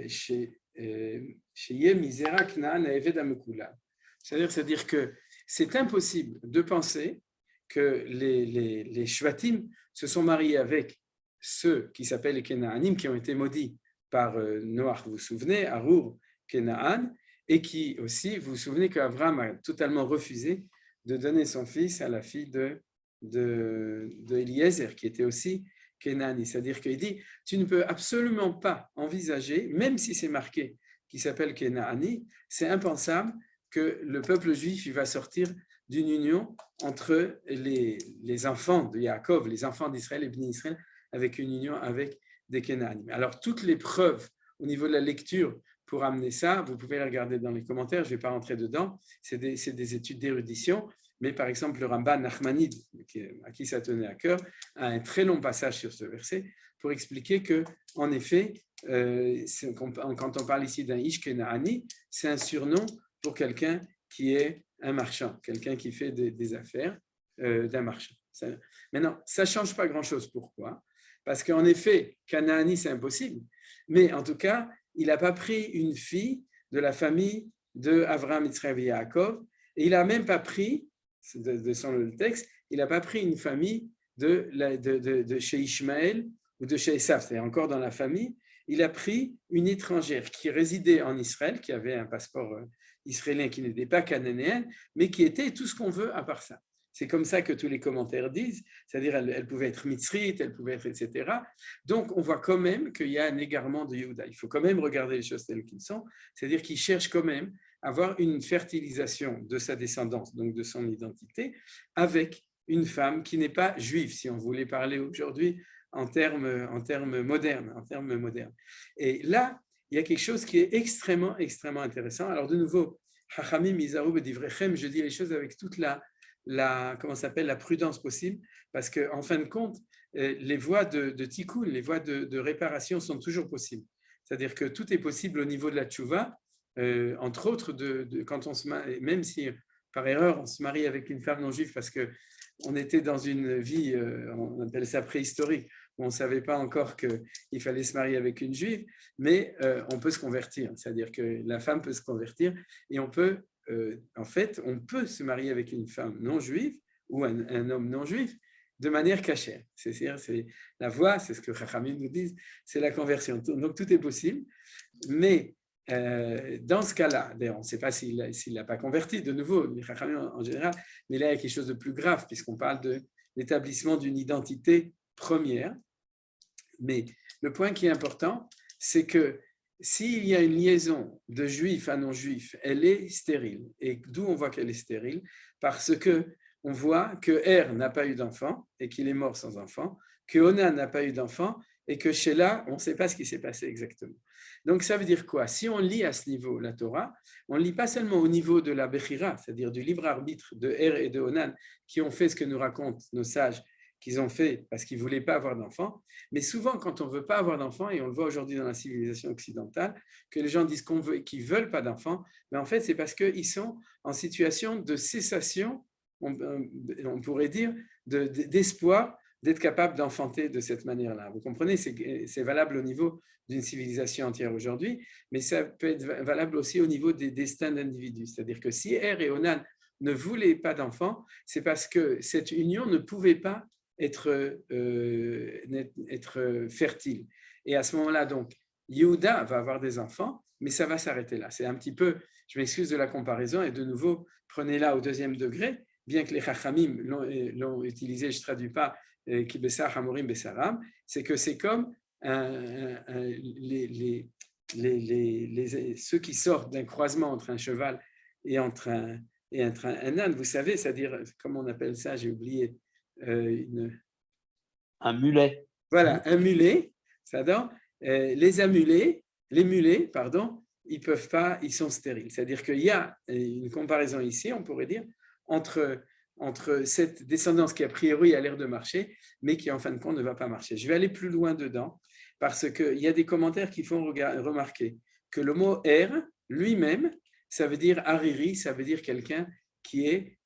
sheyeh misera Knaan ha'eved ha'mekulav. C'est-à-dire que c'est impossible de penser que les Shvatim se sont mariés avec ceux qui s'appellent les Kenaanim, qui ont été maudits par Noach, vous vous souvenez, Arour, Kenaan, et qui aussi, vous vous souvenez qu'Avram a totalement refusé de donner son fils à la fille de Eliezer, qui était aussi Kenaani. C'est-à-dire qu'il dit, tu ne peux absolument pas envisager, même si c'est marqué qui s'appelle Kenaani, c'est impensable que le peuple juif il va sortir d'une union entre les enfants de Yaakov, les enfants d'Israël et Bnei Israël, avec une union avec des Kenaanim. Alors, toutes les preuves au niveau de la lecture pour amener ça, vous pouvez les regarder dans les commentaires, je ne vais pas rentrer dedans, c'est des études d'érudition, mais par exemple, le Ramban Nachmanide, à qui ça tenait à cœur, a un très long passage sur ce verset pour expliquer que, en effet, quand on parle ici d'un Ish Kenaani, c'est un surnom pour quelqu'un qui est un marchand, quelqu'un qui fait des affaires d'un marchand. Maintenant, ça ne change pas grand-chose. Pourquoi? Parce qu'en effet, Canaani, c'est impossible. Mais en tout cas, il n'a pas pris une fille de la famille de Avraham, Yitzhak et Yaakov, et il n'a même pas pris, de son texte, il n'a pas pris une famille de chez Ishmaël ou de chez Esav, c'est-à-dire encore dans la famille. Il a pris une étrangère qui résidait en Israël, qui avait un passeport israélien qui n'était pas cananéenne, mais qui était tout ce qu'on veut à part ça. C'est comme ça que tous les commentaires disent, c'est-à-dire elle pouvait être mitzrite, elle pouvait être etc. Donc on voit quand même qu'il y a un égarement de Yehuda. Il faut quand même regarder les choses telles qu'elles sont, c'est-à-dire qu'il cherche quand même à avoir une fertilisation de sa descendance, donc de son identité, avec une femme qui n'est pas juive, si on voulait parler aujourd'hui en termes modernes, Et là, il y a quelque chose qui est extrêmement, extrêmement intéressant. Alors, de nouveau, Chachamim, Izaru, B'divrechem, je dis les choses avec toute la prudence possible, parce qu'en fin de compte, les voies de tikkun, les voies de réparation sont toujours possibles. C'est-à-dire que tout est possible au niveau de la tchouva, entre autres, quand on se marie, même si par erreur on se marie avec une femme non juive parce qu'on était dans une vie, on appelle ça préhistorique, où on ne savait pas encore qu'il fallait se marier avec une juive, mais on peut se convertir, c'est-à-dire que la femme peut se convertir et on peut, en fait, on peut se marier avec une femme non juive ou un homme non juif de manière cachère. C'est-à-dire, c'est la voie, c'est ce que Chachamim nous disent, c'est la conversion. Donc tout est possible, mais dans ce cas-là, d'ailleurs, on ne sait pas s'il n'a pas converti, de nouveau, les Chachamim en général, mais là il y a quelque chose de plus grave puisqu'on parle de l'établissement d'une identité première. Mais le point qui est important, c'est que s'il y a une liaison de juif à non-juif, elle est stérile. Et d'où on voit qu'elle est stérile? Parce qu'on voit que Er n'a pas eu d'enfant et qu'il est mort sans enfant, que Onan n'a pas eu d'enfant et que Shelah, on ne sait pas ce qui s'est passé exactement. Donc ça veut dire quoi? Si on lit à ce niveau la Torah, on ne lit pas seulement au niveau de la Bechira, c'est-à-dire du libre arbitre de Er et de Onan, qui ont fait ce que nous racontent nos sages, qu'ils ont fait parce qu'ils ne voulaient pas avoir d'enfants. Mais souvent, quand on ne veut pas avoir d'enfants, et on le voit aujourd'hui dans la civilisation occidentale, que les gens disent qu'ils ne veulent pas d'enfants, mais en fait, c'est parce qu'ils sont en situation de cessation, on pourrait dire, d'espoir d'être capable d'enfanter de cette manière-là. Vous comprenez, c'est valable au niveau d'une civilisation entière aujourd'hui, mais ça peut être valable aussi au niveau des destins d'individus. C'est-à-dire que si Er et Onan ne voulaient pas d'enfants, c'est parce que cette union ne pouvait pas être fertile. Et à ce moment-là, donc, Yehuda va avoir des enfants, mais ça va s'arrêter là. C'est un petit peu, je m'excuse de la comparaison, et de nouveau, prenez-la au deuxième degré, bien que les Chachamim l'ont utilisé, je ne traduis pas, Ki Bessar Hamorim Bessaram, c'est que c'est comme ceux qui sortent d'un croisement entre un cheval et entre un âne, vous savez, c'est-à-dire, comment on appelle ça, j'ai oublié, un mulet. Voilà, un mulet, les mulets, pardon, ils peuvent pas, ils sont stériles. C'est-à-dire qu'il y a une comparaison ici, on pourrait dire, entre cette descendance qui a priori a l'air de marcher, mais qui en fin de compte ne va pas marcher. Je vais aller plus loin dedans, parce qu'il y a des commentaires qui font remarquer que le mot Er, lui-même, ça veut dire Hariri, ça veut dire quelqu'un qui est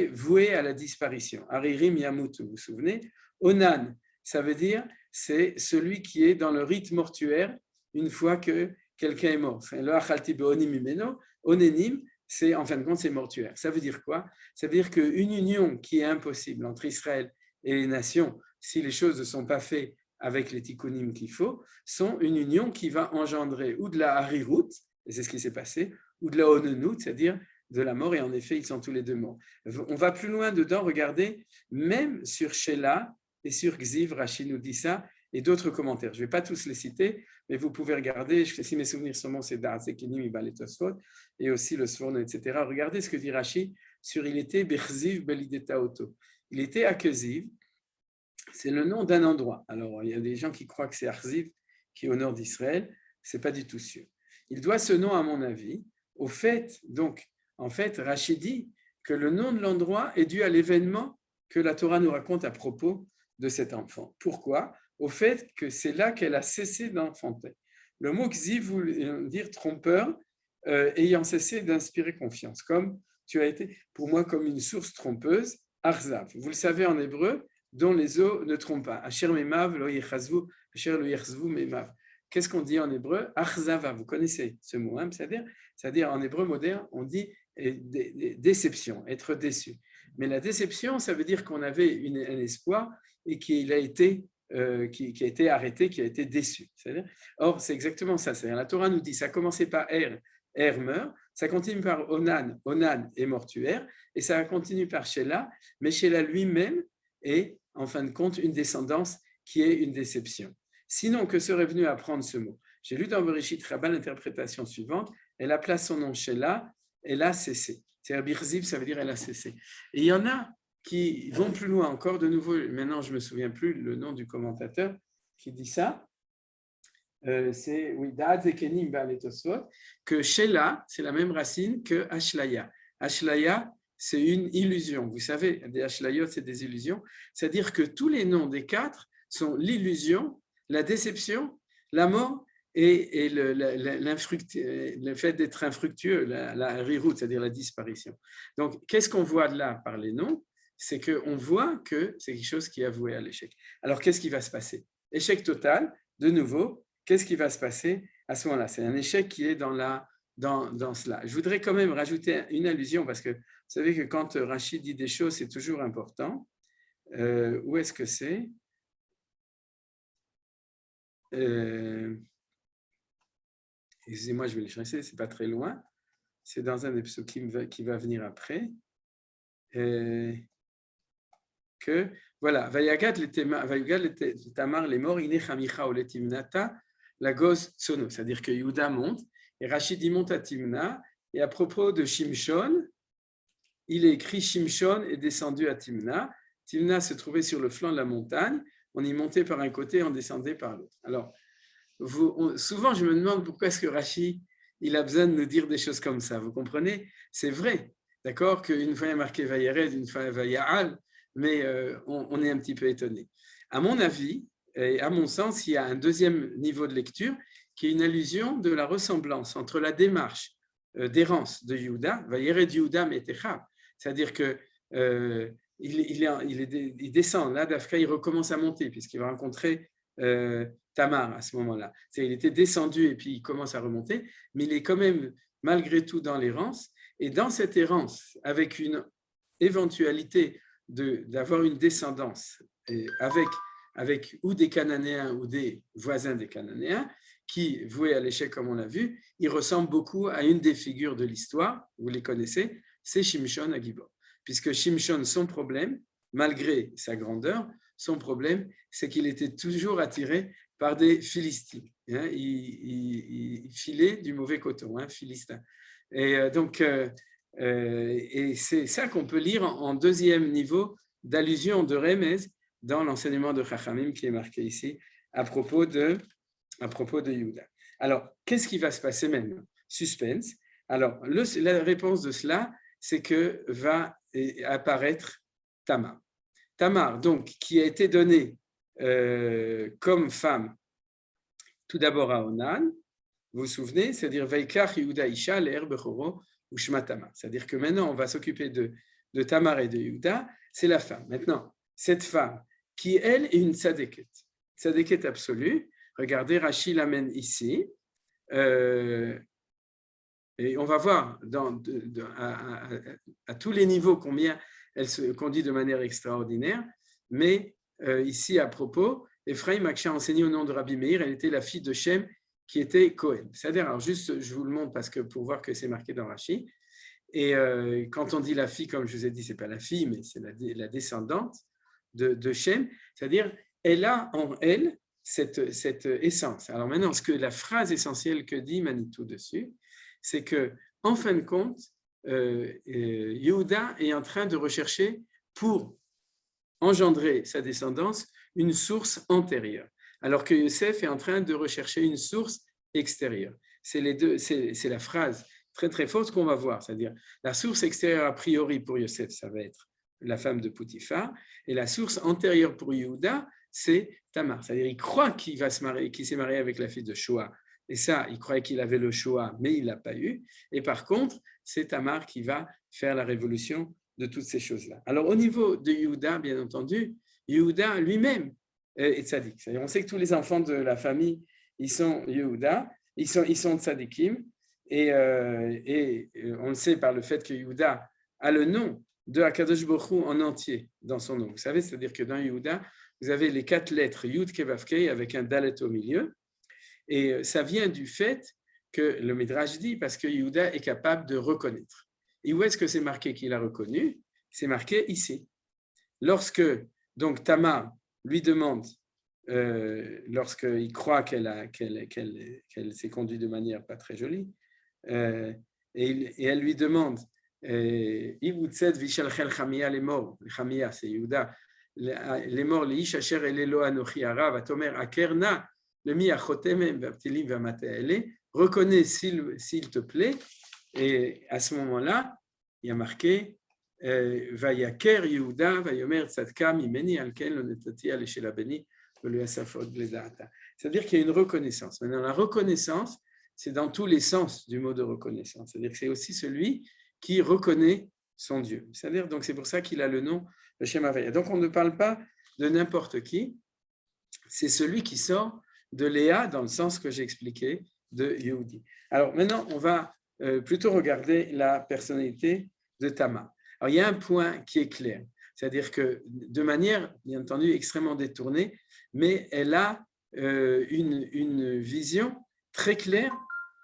voué à la disparition. Hariri Miyamutu, vous vous souvenez? Onan, ça veut dire c'est celui qui est dans le rite mortuaire une fois que quelqu'un est mort. Le achalti be'onim imeno, onenim, c'est en fin de compte c'est mortuaire. Ça veut dire quoi? Ça veut dire qu'une union qui est impossible entre Israël et les nations, si les choses ne sont pas faites avec les tikkunim qu'il faut, sont une union qui va engendrer ou de la harirut, et c'est ce qui s'est passé, ou de la onenut, c'est-à-dire de la mort, et en effet, ils sont tous les deux morts. On va plus loin dedans, regardez, même sur Shelah et sur Gziv, Rashi nous dit ça, et d'autres commentaires. Je ne vais pas tous les citer, mais vous pouvez regarder, si mes souvenirs sont bons, c'est Darzekinim, Ibal et Tosfot, et aussi le Sforno, etc. Regardez ce que dit Rashi sur il était Bechziv Belideta Oto. Il était à Keziv, c'est le nom d'un endroit. Alors, il y a des gens qui croient que c'est Arziv, qui est au nord d'Israël, ce n'est pas du tout sûr. Il doit ce nom, à mon avis, au fait, donc, en fait, Rashi dit que le nom de l'endroit est dû à l'événement que la Torah nous raconte à propos de cet enfant. Pourquoi? Au fait que c'est là qu'elle a cessé d'enfanter. Le mot Ksiv veut dire trompeur, ayant cessé d'inspirer confiance, comme tu as été pour moi comme une source trompeuse, Arzav. Vous le savez en hébreu, dont les eaux ne trompent pas. Asher memav lo yechazvu, asher lo yechzvu memav. Qu'est-ce qu'on dit en hébreu? Arzava, vous connaissez ce mot, hein, c'est-à-dire en hébreu moderne, on dit déception, être déçu. Mais la déception, ça veut dire qu'on avait un espoir et qu'il a été, qui a été arrêté, qui a été déçu. Or, c'est exactement ça. C'est-à-dire, la Torah nous dit, ça a commencé par Er meurt, ça continue par Onan est mortuaire, et ça continue par Shelah, mais Shelah lui-même est, en fin de compte, une descendance qui est une déception. Sinon, que serait venu apprendre ce mot? J'ai lu dans Bereshit Rabbah l'interprétation suivante, elle a placé son nom Shelah, elle a cessé. C'est-à-dire Birziv, ça veut dire elle a cessé. Et il y en a qui vont plus loin encore. De nouveau, maintenant, je ne me souviens plus le nom du commentateur qui dit ça. C'est oui, Da'at Zekenim Ba'alei Tosfot, que Sheila, c'est la même racine que Ashlaya. Ashlaya, c'est une illusion. Vous savez, des Ashlayot, c'est des illusions. C'est-à-dire que tous les noms des quatre sont l'illusion, la déception, la mort et le fait d'être infructueux, la rirout, c'est-à-dire la disparition. Donc, qu'est-ce qu'on voit de là par les noms? C'est qu'on voit que c'est quelque chose qui est voué à l'échec. Alors, qu'est-ce qui va se passer? Échec total, de nouveau. Qu'est-ce qui va se passer à ce moment-là? C'est un échec qui est dans cela. Je voudrais quand même rajouter une allusion parce que vous savez que quand Rachid dit des choses, c'est toujours important. Où est-ce que c'est? Excusez-moi, je vais le chercher, c'est pas très loin. C'est dans un des psukim qui va venir après. Que voilà, Vayagad le Tamar les morts, Ine Chamicha ou le Timnata, la gosse Tsono, c'est-à-dire que Yehuda monte et Rachid y monte à Timna. Et à propos de Shimshon, il est écrit Shimshon est descendu à Timna. Timna se trouvait sur le flanc de la montagne. On y montait par un côté, on descendait par l'autre. Alors, souvent, je me demande pourquoi est-ce que Rachid il a besoin de nous dire des choses comme ça. Vous comprenez? C'est vrai, d'accord, qu'une fois il y a marqué Vayered, une fois Vaya'al, mais on est un petit peu étonné. À mon avis, et à mon sens, il y a un deuxième niveau de lecture qui est une allusion de la ressemblance entre la démarche d'errance de Yehuda, Vayered Yehuda Metechab, c'est-à-dire que il descend, là, d'Afka, il recommence à monter, puisqu'il va rencontrer Tamar à ce moment-là. Il était descendu et puis il commence à remonter, mais il est quand même malgré tout dans l'errance. Et dans cette errance, avec une éventualité d'avoir une descendance avec ou des Cananéens ou des voisins des Cananéens, qui, voués à l'échec comme on l'a vu, il ressemble beaucoup à une des figures de l'histoire, vous les connaissez, c'est Shimshon à Gibor. Puisque Shimshon, son problème, malgré sa grandeur, son problème, c'est qu'il était toujours attiré par des Philistins. Il filait du mauvais coton, Philistin. Et donc, et c'est ça qu'on peut lire en deuxième niveau d'allusion de Remez dans l'enseignement de Chachamim qui est marqué ici à propos de Yehuda. Alors, qu'est-ce qui va se passer maintenant? Suspense. Alors, la réponse de cela, c'est que va apparaître Tamar. Tamar, donc, qui a été donnée comme femme tout d'abord à Onan, vous vous souvenez, c'est-à-dire Vaikach Yehuda Isha Le'er Bechoro Ushma Tamar. C'est-à-dire que maintenant, on va s'occuper de Tamar et de Yehuda, c'est la femme. Maintenant, cette femme qui, elle, est une tzadéket absolue, regardez, Rashi l'amène ici, et on va voir à tous les niveaux combien elle se conduit de manière extraordinaire, mais ici à propos, Ephraim Aksha a enseigné au nom de Rabbi Meir, elle était la fille de Shem qui était Cohen. C'est-à-dire, alors juste, je vous le montre parce que pour voir que c'est marqué dans Rashi, et quand on dit la fille, comme je vous ai dit, ce n'est pas la fille, mais c'est la descendante de Shem, c'est-à-dire, elle a en elle cette essence. Alors maintenant, la phrase essentielle que dit Manitou dessus, c'est que, en fin de compte, Yehuda est en train de rechercher pour engendrer sa descendance une source antérieure, alors que Yosef est en train de rechercher une source extérieure. C'est la phrase très très forte qu'on va voir, c'est-à-dire la source extérieure a priori pour Yosef, ça va être la femme de Poutifar, et la source antérieure pour Yehuda, c'est Tamar. C'est-à-dire il croit qu'il s'est marié avec la fille de Shoah, et ça, il croyait qu'il avait le Shoah, mais il ne l'a pas eu. Et par contre, c'est Tamar qui va faire la révolution de toutes ces choses-là. Alors, au niveau de Yehuda, bien entendu, Yehuda lui-même est tzaddik. C'est-à-dire, on sait que tous les enfants de la famille, ils sont Yehuda, ils sont tzaddikim, et on le sait par le fait que Yehuda a le nom de Akadosh Baruch Hu en entier dans son nom. Vous savez, c'est-à-dire que dans Yehuda, vous avez les 4 lettres Yud Kevavkei avec un dalet au milieu. Et ça vient du fait que le Midrash dit, parce que Yehuda est capable de reconnaître. Et où est-ce que c'est marqué qu'il a reconnu? C'est marqué ici. Lorsque donc Tamar lui demande, lorsqu'il croit qu'elle s'est conduite de manière pas très jolie, et elle lui demande Ivutzet vishalchel chamia les morts, chamia c'est Yehuda, les morts, les ish asher elelo anochi arav, atomer akerna, le mi achotem vaptilim vamateele, reconnais s'il te plaît, et à ce moment-là, il y a marqué Vayaker Yehuda, Vayomer Tzadka mimeni alken lo netati aleshel abeni velu asafot bledata. C'est-à-dire qu'il y a une reconnaissance. Maintenant, la reconnaissance, c'est dans tous les sens du mot de reconnaissance. C'est-à-dire que c'est aussi celui qui reconnaît son Dieu. C'est-à-dire, donc, c'est pour ça qu'il a le nom de Shem Havaya. Donc, on ne parle pas de n'importe qui, c'est celui qui sort de Léa dans le sens que j'ai expliqué de Yehudi. Alors, maintenant, on va plutôt regarder la personnalité de Tamar. Alors, il y a un point qui est clair, c'est-à-dire que de manière, bien entendu, extrêmement détournée, mais elle a une vision très claire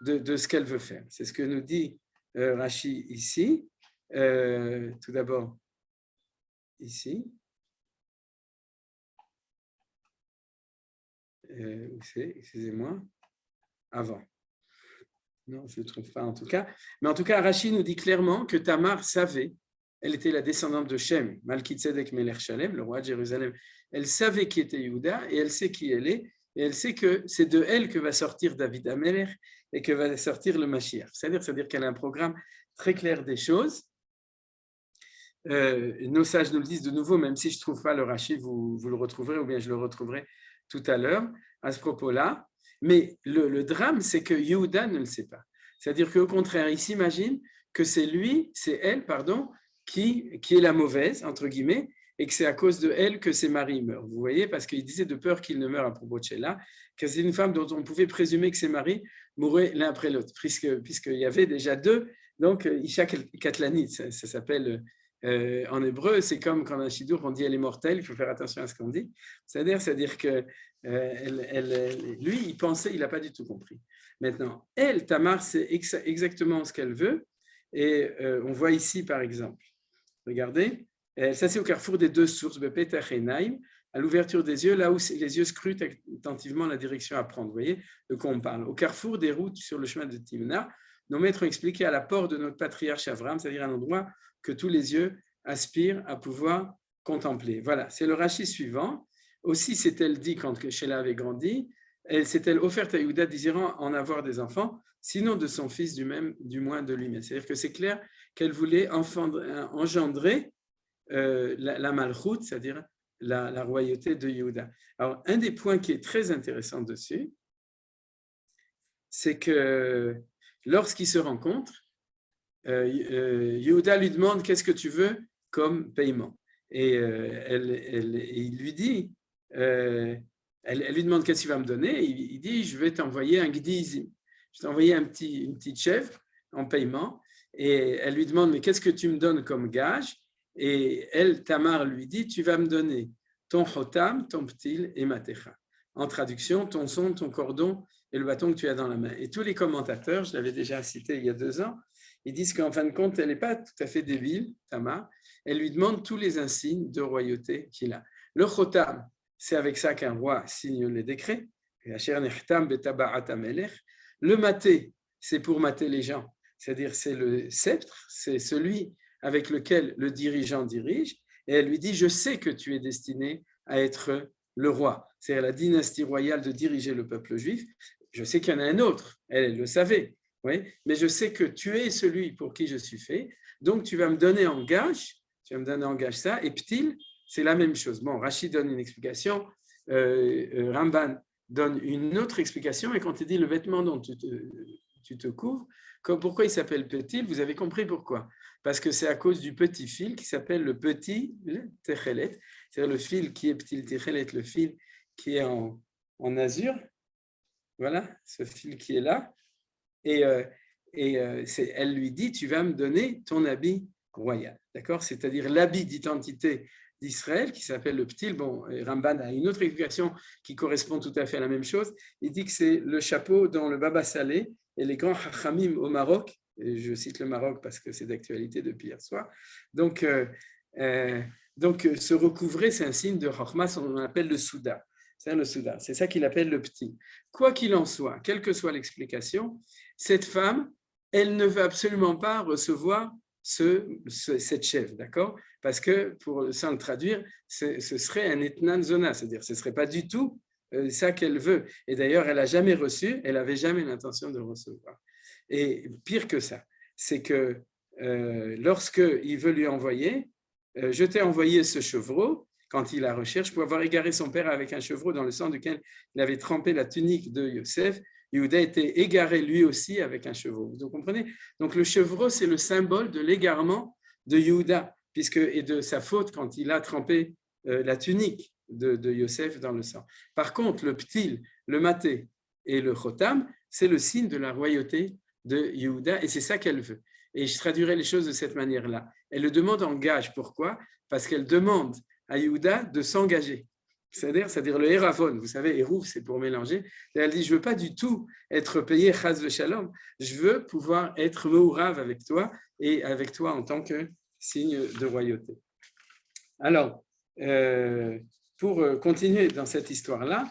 de ce qu'elle veut faire. C'est ce que nous dit Rashi ici. Tout d'abord, ici. Où c'est ? Excusez-moi. Avant. Non, je ne le trouve pas en tout cas. Mais en tout cas, Rashi nous dit clairement que Tamar savait, elle était la descendante de Shem, Malkitzedek Melech Shalem, le roi de Jérusalem. Elle savait qui était Yehuda et elle sait qui elle est. Et elle sait que c'est de elle que va sortir David Amelech et que va sortir le Mashiach. C'est-à-dire qu'elle a un programme très clair des choses. Nos sages nous le disent de nouveau, même si je ne trouve pas le Rashi, vous le retrouverez, ou bien je le retrouverai tout à l'heure à ce propos-là. Mais le drame, c'est que Yehuda ne le sait pas. C'est-à-dire qu'au contraire, il s'imagine que c'est elle, qui est la mauvaise, entre guillemets, et que c'est à cause de elle que ses maris meurent. Vous voyez, parce qu'il disait de peur qu'il ne meure à propos de Sheila, que c'est une femme dont on pouvait présumer que ses maris mourraient l'un après l'autre, puisqu'il y avait déjà deux, donc Isha Katlanit, ça s'appelle en hébreu, c'est comme quand un chidour, on dit elle est mortelle, il faut faire attention à ce qu'on dit. C'est-à-dire que lui, il pensait, il n'a pas du tout compris. Maintenant, elle, Tamar, c'est exactement ce qu'elle veut, et on voit ici, par exemple, regardez, elle s'assied au carrefour des deux sources, Bepetach et Naïm, à l'ouverture des yeux, là où les yeux scrutent attentivement la direction à prendre. Vous voyez de quoi on parle. Au carrefour des routes sur le chemin de Timna, nos maîtres ont expliqué à la porte de notre patriarche Avram, c'est-à-dire un endroit que tous les yeux aspirent à pouvoir contempler. Voilà, c'est le Rashi suivant. Aussi s'est-elle dit quand Sheila avait grandi, elle s'est-elle offerte à Yehuda désirant en avoir des enfants, sinon de son fils du moins de lui-même. C'est-à-dire que c'est clair qu'elle voulait engendrer la malchoute, c'est-à-dire la royauté de Yehuda. Alors, un des points qui est très intéressant dessus, c'est que lorsqu'ils se rencontrent, Yehuda lui demande qu'est-ce que tu veux comme paiement. Et il lui dit, elle lui demande qu'est-ce qu'il va me donner. Il dit, je vais t'envoyer un gdizim. Je vais t'envoyer une petite chèvre en paiement. Et elle lui demande, mais qu'est-ce que tu me donnes comme gage? Et elle, Tamar, lui dit, tu vas me donner ton chotam, ton ptil et matecha. En traduction, ton son, ton cordon et le bâton que tu as dans la main. Et tous les commentateurs, je l'avais déjà cité il y a 2 ans, ils disent qu'en fin de compte, elle n'est pas tout à fait débile, Tamar. Elle lui demande tous les insignes de royauté qu'il a. Le chotam, c'est avec ça qu'un roi signe les décrets. Le maté, c'est pour mater les gens. C'est-à-dire, c'est le sceptre, c'est celui avec lequel le dirigeant dirige. Et elle lui dit, je sais que tu es destiné à être le roi. C'est-à-dire la dynastie royale de diriger le peuple juif. Je sais qu'il y en a un autre, elle le savait. Oui, mais je sais que tu es celui pour qui je suis fait, donc tu vas me donner en gage ça, et ptil, c'est la même chose. Bon, Rashi donne une explication, Ramban donne une autre explication, et quand il dit le vêtement dont tu te couvres, pourquoi il s'appelle ptil, vous avez compris pourquoi. Parce que c'est à cause du petit fil qui s'appelle le petit techelet, c'est-à-dire le fil qui est ptil techelet, le fil qui est en azur, voilà, ce fil qui est là. Et elle lui dit, tu vas me donner ton habit royal, d'accord? C'est-à-dire l'habit d'identité d'Israël qui s'appelle le ptil. Bon, Ramban a une autre explication qui correspond tout à fait à la même chose. Il dit que c'est le chapeau dont le Baba Saleh et les grands hachamim au Maroc, et je cite le Maroc parce que c'est d'actualité depuis hier soir, donc se recouvrer, c'est un signe de Chokhmah, on appelle le Souda. C'est ça qu'il appelle le petit. Quoi qu'il en soit, quelle que soit l'explication, cette femme, elle ne veut absolument pas recevoir cette chèvre, d'accord? Parce que, sans le traduire, ce serait un etnan zona, c'est-à-dire ce ne serait pas du tout ça qu'elle veut. Et d'ailleurs, elle n'a jamais reçu, elle n'avait jamais l'intention de recevoir. Et pire que ça, c'est que lorsqu'il veut lui envoyer, je t'ai envoyé ce chevreau, quand il la recherche, pour avoir égaré son père avec un chevreau dans le sang duquel il avait trempé la tunique de Yosef. Yehuda était égaré lui aussi avec un chevreau. Vous comprenez? Donc le chevreau, c'est le symbole de l'égarement de Yehuda, et de sa faute quand il a trempé la tunique de Yosef dans le sang. Par contre, le ptil, le maté et le chotam, c'est le signe de la royauté de Yehuda, et c'est ça qu'elle veut. Et je traduirai les choses de cette manière-là. Elle le demande en gage. Pourquoi? Parce qu'elle demande à Yehuda de s'engager. C'est-à-dire le Héravon, vous savez, Hérouv, c'est pour mélanger. Et elle dit, je ne veux pas du tout être payé chas de shalom, je veux pouvoir être meourav avec toi et avec toi en tant que signe de royauté. Alors, pour continuer dans cette histoire-là,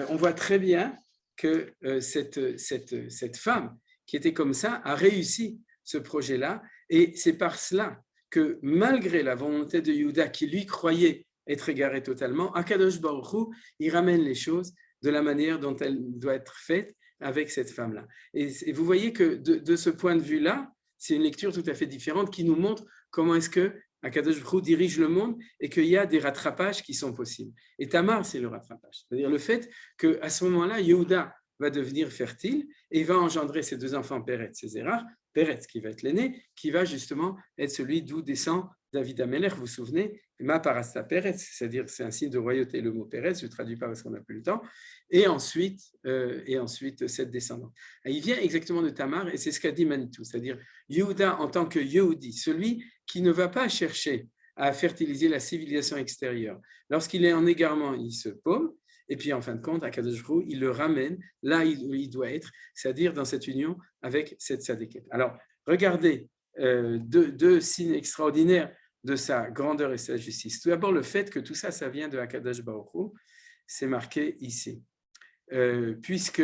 on voit très bien que cette femme qui était comme ça a réussi ce projet-là, et c'est par cela que malgré la volonté de Yehuda qui lui croyait être égaré totalement, Akadosh Baruch Hu, il ramène les choses de la manière dont elles doivent être faites avec cette femme-là. Et vous voyez que de ce point de vue-là, c'est une lecture tout à fait différente qui nous montre comment est-ce que Akadosh Baruch Hu dirige le monde et qu'il y a des rattrapages qui sont possibles. Et Tamar, c'est le rattrapage. C'est-à-dire le fait qu'à ce moment-là, Yehuda va devenir fertile et va engendrer ses deux enfants, Peretz et Zérach. Peretz, qui va être l'aîné, qui va justement être celui d'où descend David Amelech, vous vous souvenez, Ma Parasta Peretz, c'est-à-dire c'est un signe de royauté, le mot Peretz, je ne traduis pas parce qu'on n'a plus le temps, et ensuite cette descendante. Il vient exactement de Tamar, et c'est ce qu'a dit Manitou, c'est-à-dire Yehuda en tant que Yehudi, celui qui ne va pas chercher à fertiliser la civilisation extérieure. Lorsqu'il est en égarement, il se paume, et puis en fin de compte, Akadosh Baruch Hu, il le ramène là où il doit être, c'est-à-dire dans cette union avec cette Tzadéket. Alors, regardez deux signes extraordinaires de sa grandeur et sa justice. Tout d'abord, le fait que tout ça, ça vient de Akadosh Baruch Hu, c'est marqué ici. Puisque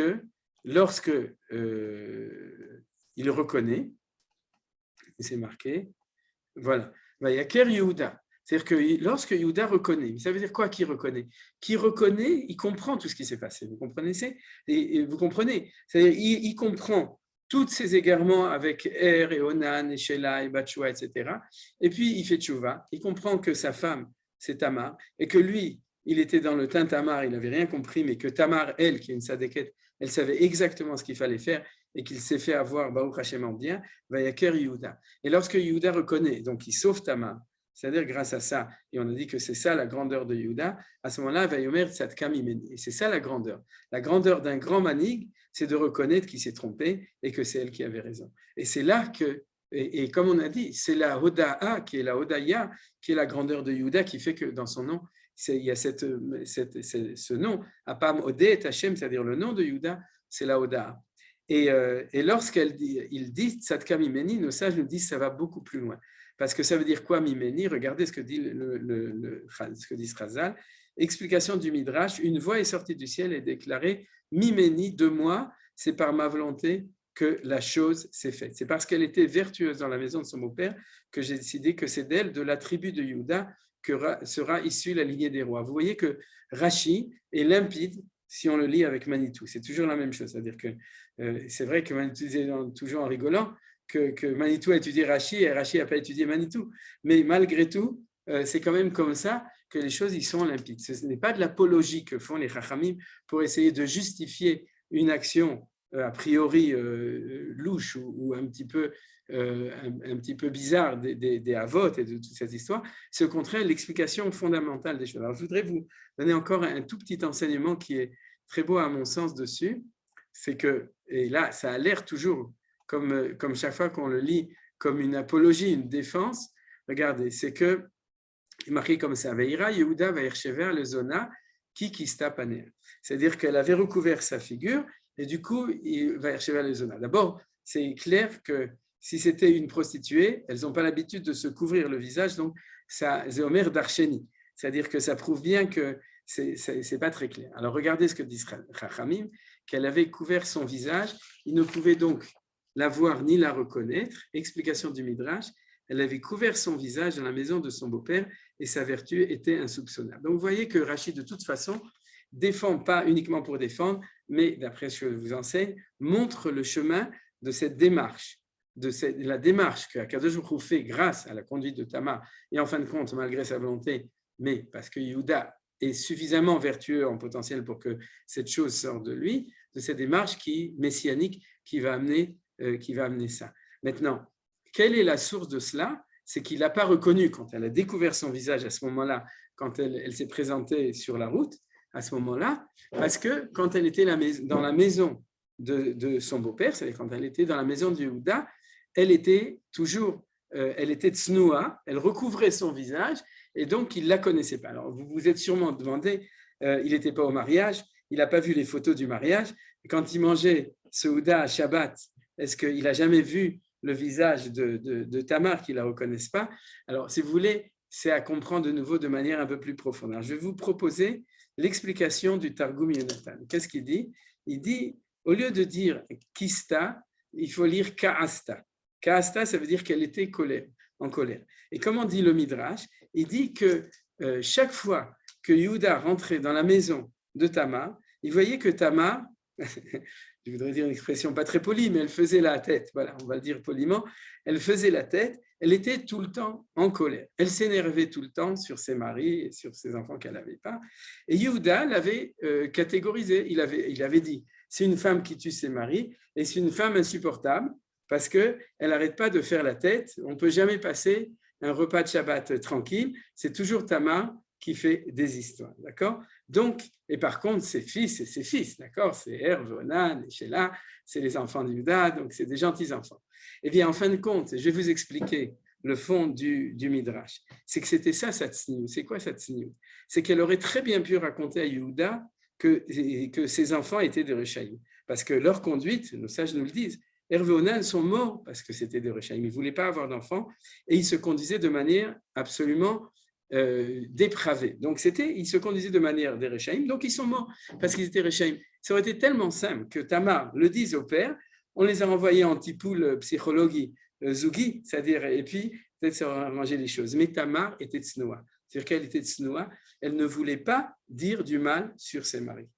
lorsque il reconnaît, c'est marqué, voilà, Vayaker Yehuda. C'est-à-dire que lorsque Yehuda reconnaît, ça veut dire quoi qu'il reconnaît? Qui reconnaît, il comprend tout ce qui s'est passé. Vous comprenez? Et vous comprenez? C'est-à-dire il comprend tous ces égarements avec Er et Onan et Shelah et Batshua, etc. Et puis il fait tchouva. Il comprend que sa femme, c'est Tamar, et que lui, il était dans le teint Tamar, il n'avait rien compris, mais que Tamar, elle, qui est une sadéket, elle savait exactement ce qu'il fallait faire et qu'il s'est fait avoir, Baruch Hashem en bien, Vayaker Yehuda. Et lorsque Yehuda reconnaît, donc il sauve Tamar, c'est-à-dire grâce à ça, et on a dit que c'est ça la grandeur de Yehuda, à ce moment-là, Vayomer Tzadkam Imeni. Et c'est ça la grandeur. La grandeur d'un grand manig, c'est de reconnaître qu'il s'est trompé et que c'est elle qui avait raison. Et c'est là que, et comme on a dit, c'est la Hoda'a, qui est la Hodaya, qui est la grandeur de Yehuda, qui fait que dans son nom, il y a ce nom, Apam Odé et Hashem, c'est-à-dire le nom de Yehuda, c'est la Hoda'a. Et lorsqu'il dit Tzadkam Imeni, nos sages nous disent que ça va beaucoup plus loin. Parce que ça veut dire quoi, Mimeni? Regardez ce que dit ce que dit Chazal. Explication du Midrash, une voix est sortie du ciel et déclarée Mimeni, de moi, c'est par ma volonté que la chose s'est faite. C'est parce qu'elle était vertueuse dans la maison de son beau-père que j'ai décidé que c'est d'elle, de la tribu de Yehuda, que sera issue la lignée des rois. Vous voyez que Rashi est limpide si on le lit avec Manitou. C'est toujours la même chose. C'est-à-dire que c'est vrai que Manitou disait toujours en rigolant que Manitou a étudié Rashi et Rashi n'a pas étudié Manitou. Mais malgré tout, c'est quand même comme ça que les choses y sont limpides. Ce n'est pas de l'apologie que font les Chachamim pour essayer de justifier une action a priori louche ou un petit peu bizarre des Havot et de toute cette histoire. C'est au contraire l'explication fondamentale des choses. Alors, je voudrais vous donner encore un tout petit enseignement qui est très beau à mon sens dessus. C'est que, et là, ça a l'air toujours comme chaque fois qu'on le lit comme une apologie, une défense, regardez, c'est que, il est marqué comme ça, Veira Yehuda Vaïrchever le Zona, qui kista paner. C'est-à-dire qu'elle avait recouvert sa figure, et du coup, il va Vaïrchever le Zona. D'abord, c'est clair que si c'était une prostituée, elles n'ont pas l'habitude de se couvrir le visage, donc ça, c'est Omer d'Archeni. C'est-à-dire que ça prouve bien que c'est pas très clair. Alors, regardez ce que dit Chachamim, qu'elle avait couvert son visage, il ne pouvait donc la voir ni la reconnaître. Explication du Midrash, elle avait couvert son visage dans la maison de son beau-père et sa vertu était insoupçonnable. Donc vous voyez que Rachid, de toute façon, défend pas uniquement pour défendre, mais d'après ce que je vous enseigne, montre le chemin de cette démarche, de la démarche qu'Akadosh Baruch Hu fait grâce à la conduite de Tamar, et en fin de compte, malgré sa volonté, mais parce que Yehuda est suffisamment vertueux en potentiel pour que cette chose sorte de lui, de cette démarche messianique qui va amener ça. Maintenant, quelle est la source de cela? C'est qu'il n'a pas reconnu quand elle a découvert son visage à ce moment-là, quand elle s'est présentée sur la route, à ce moment-là, parce que quand elle était dans la maison de son beau-père, c'est-à-dire quand elle était dans la maison de Yehuda, elle était toujours, elle était tsnoua, elle recouvrait son visage, et donc il ne la connaissait pas. Alors vous vous êtes sûrement demandé, il n'était pas au mariage, il n'a pas vu les photos du mariage, et quand il mangeait ce Houda à Shabbat, est-ce qu'il n'a jamais vu le visage de Tamar qui ne la reconnaisse pas? Alors si vous voulez, c'est à comprendre de nouveau de manière un peu plus profonde. Alors, je vais vous proposer l'explication du Targum Yonatan. Qu'est-ce qu'il dit? Il dit, au lieu de dire Kista, il faut lire Kaasta. Kaasta, ça veut dire qu'elle était en colère. Et comment dit le Midrash? Il dit que chaque fois que Yehuda rentrait dans la maison de Tamar, il voyait que Tamar, je voudrais dire une expression pas très polie, mais elle faisait la tête, voilà, on va le dire poliment, elle faisait la tête, elle était tout le temps en colère. Elle s'énervait tout le temps sur ses maris et sur ses enfants qu'elle n'avait pas. Et Yehuda l'avait catégorisé, il avait dit, c'est une femme qui tue ses maris et c'est une femme insupportable parce qu'elle n'arrête pas de faire la tête, on ne peut jamais passer un repas de Shabbat tranquille, c'est toujours Tamar qui fait des histoires, d'accord? Donc, et par contre, ses fils et ses fils, d'accord? C'est Herve, Onan, et Sheila, c'est les enfants de Yehuda, donc c'est des gentils enfants. Eh bien, en fin de compte, je vais vous expliquer le fond du Midrash. C'est que c'était ça, sa tsniout. C'est quoi sa tsniout? C'est qu'elle aurait très bien pu raconter à Yehuda que ses enfants étaient des Rechaïm. Parce que leur conduite, nos sages nous le disent, Herve et Onan sont morts parce que c'était des Rechaïm. Ils ne voulaient pas avoir d'enfants et ils se conduisaient de manière absolument dépravés. Donc, ils se conduisaient de manière des Rechaïm, donc ils sont morts parce qu'ils étaient Rechaïm. Ça aurait été tellement simple que Tamar le dise au père, on les a envoyés en tipoul psychologie zougi, c'est-à-dire, et puis peut-être ça aurait arrangé les choses. Mais Tamar était tsnoua, c'est-à-dire qu'elle était tsnoua, elle ne voulait pas dire du mal sur ses maris.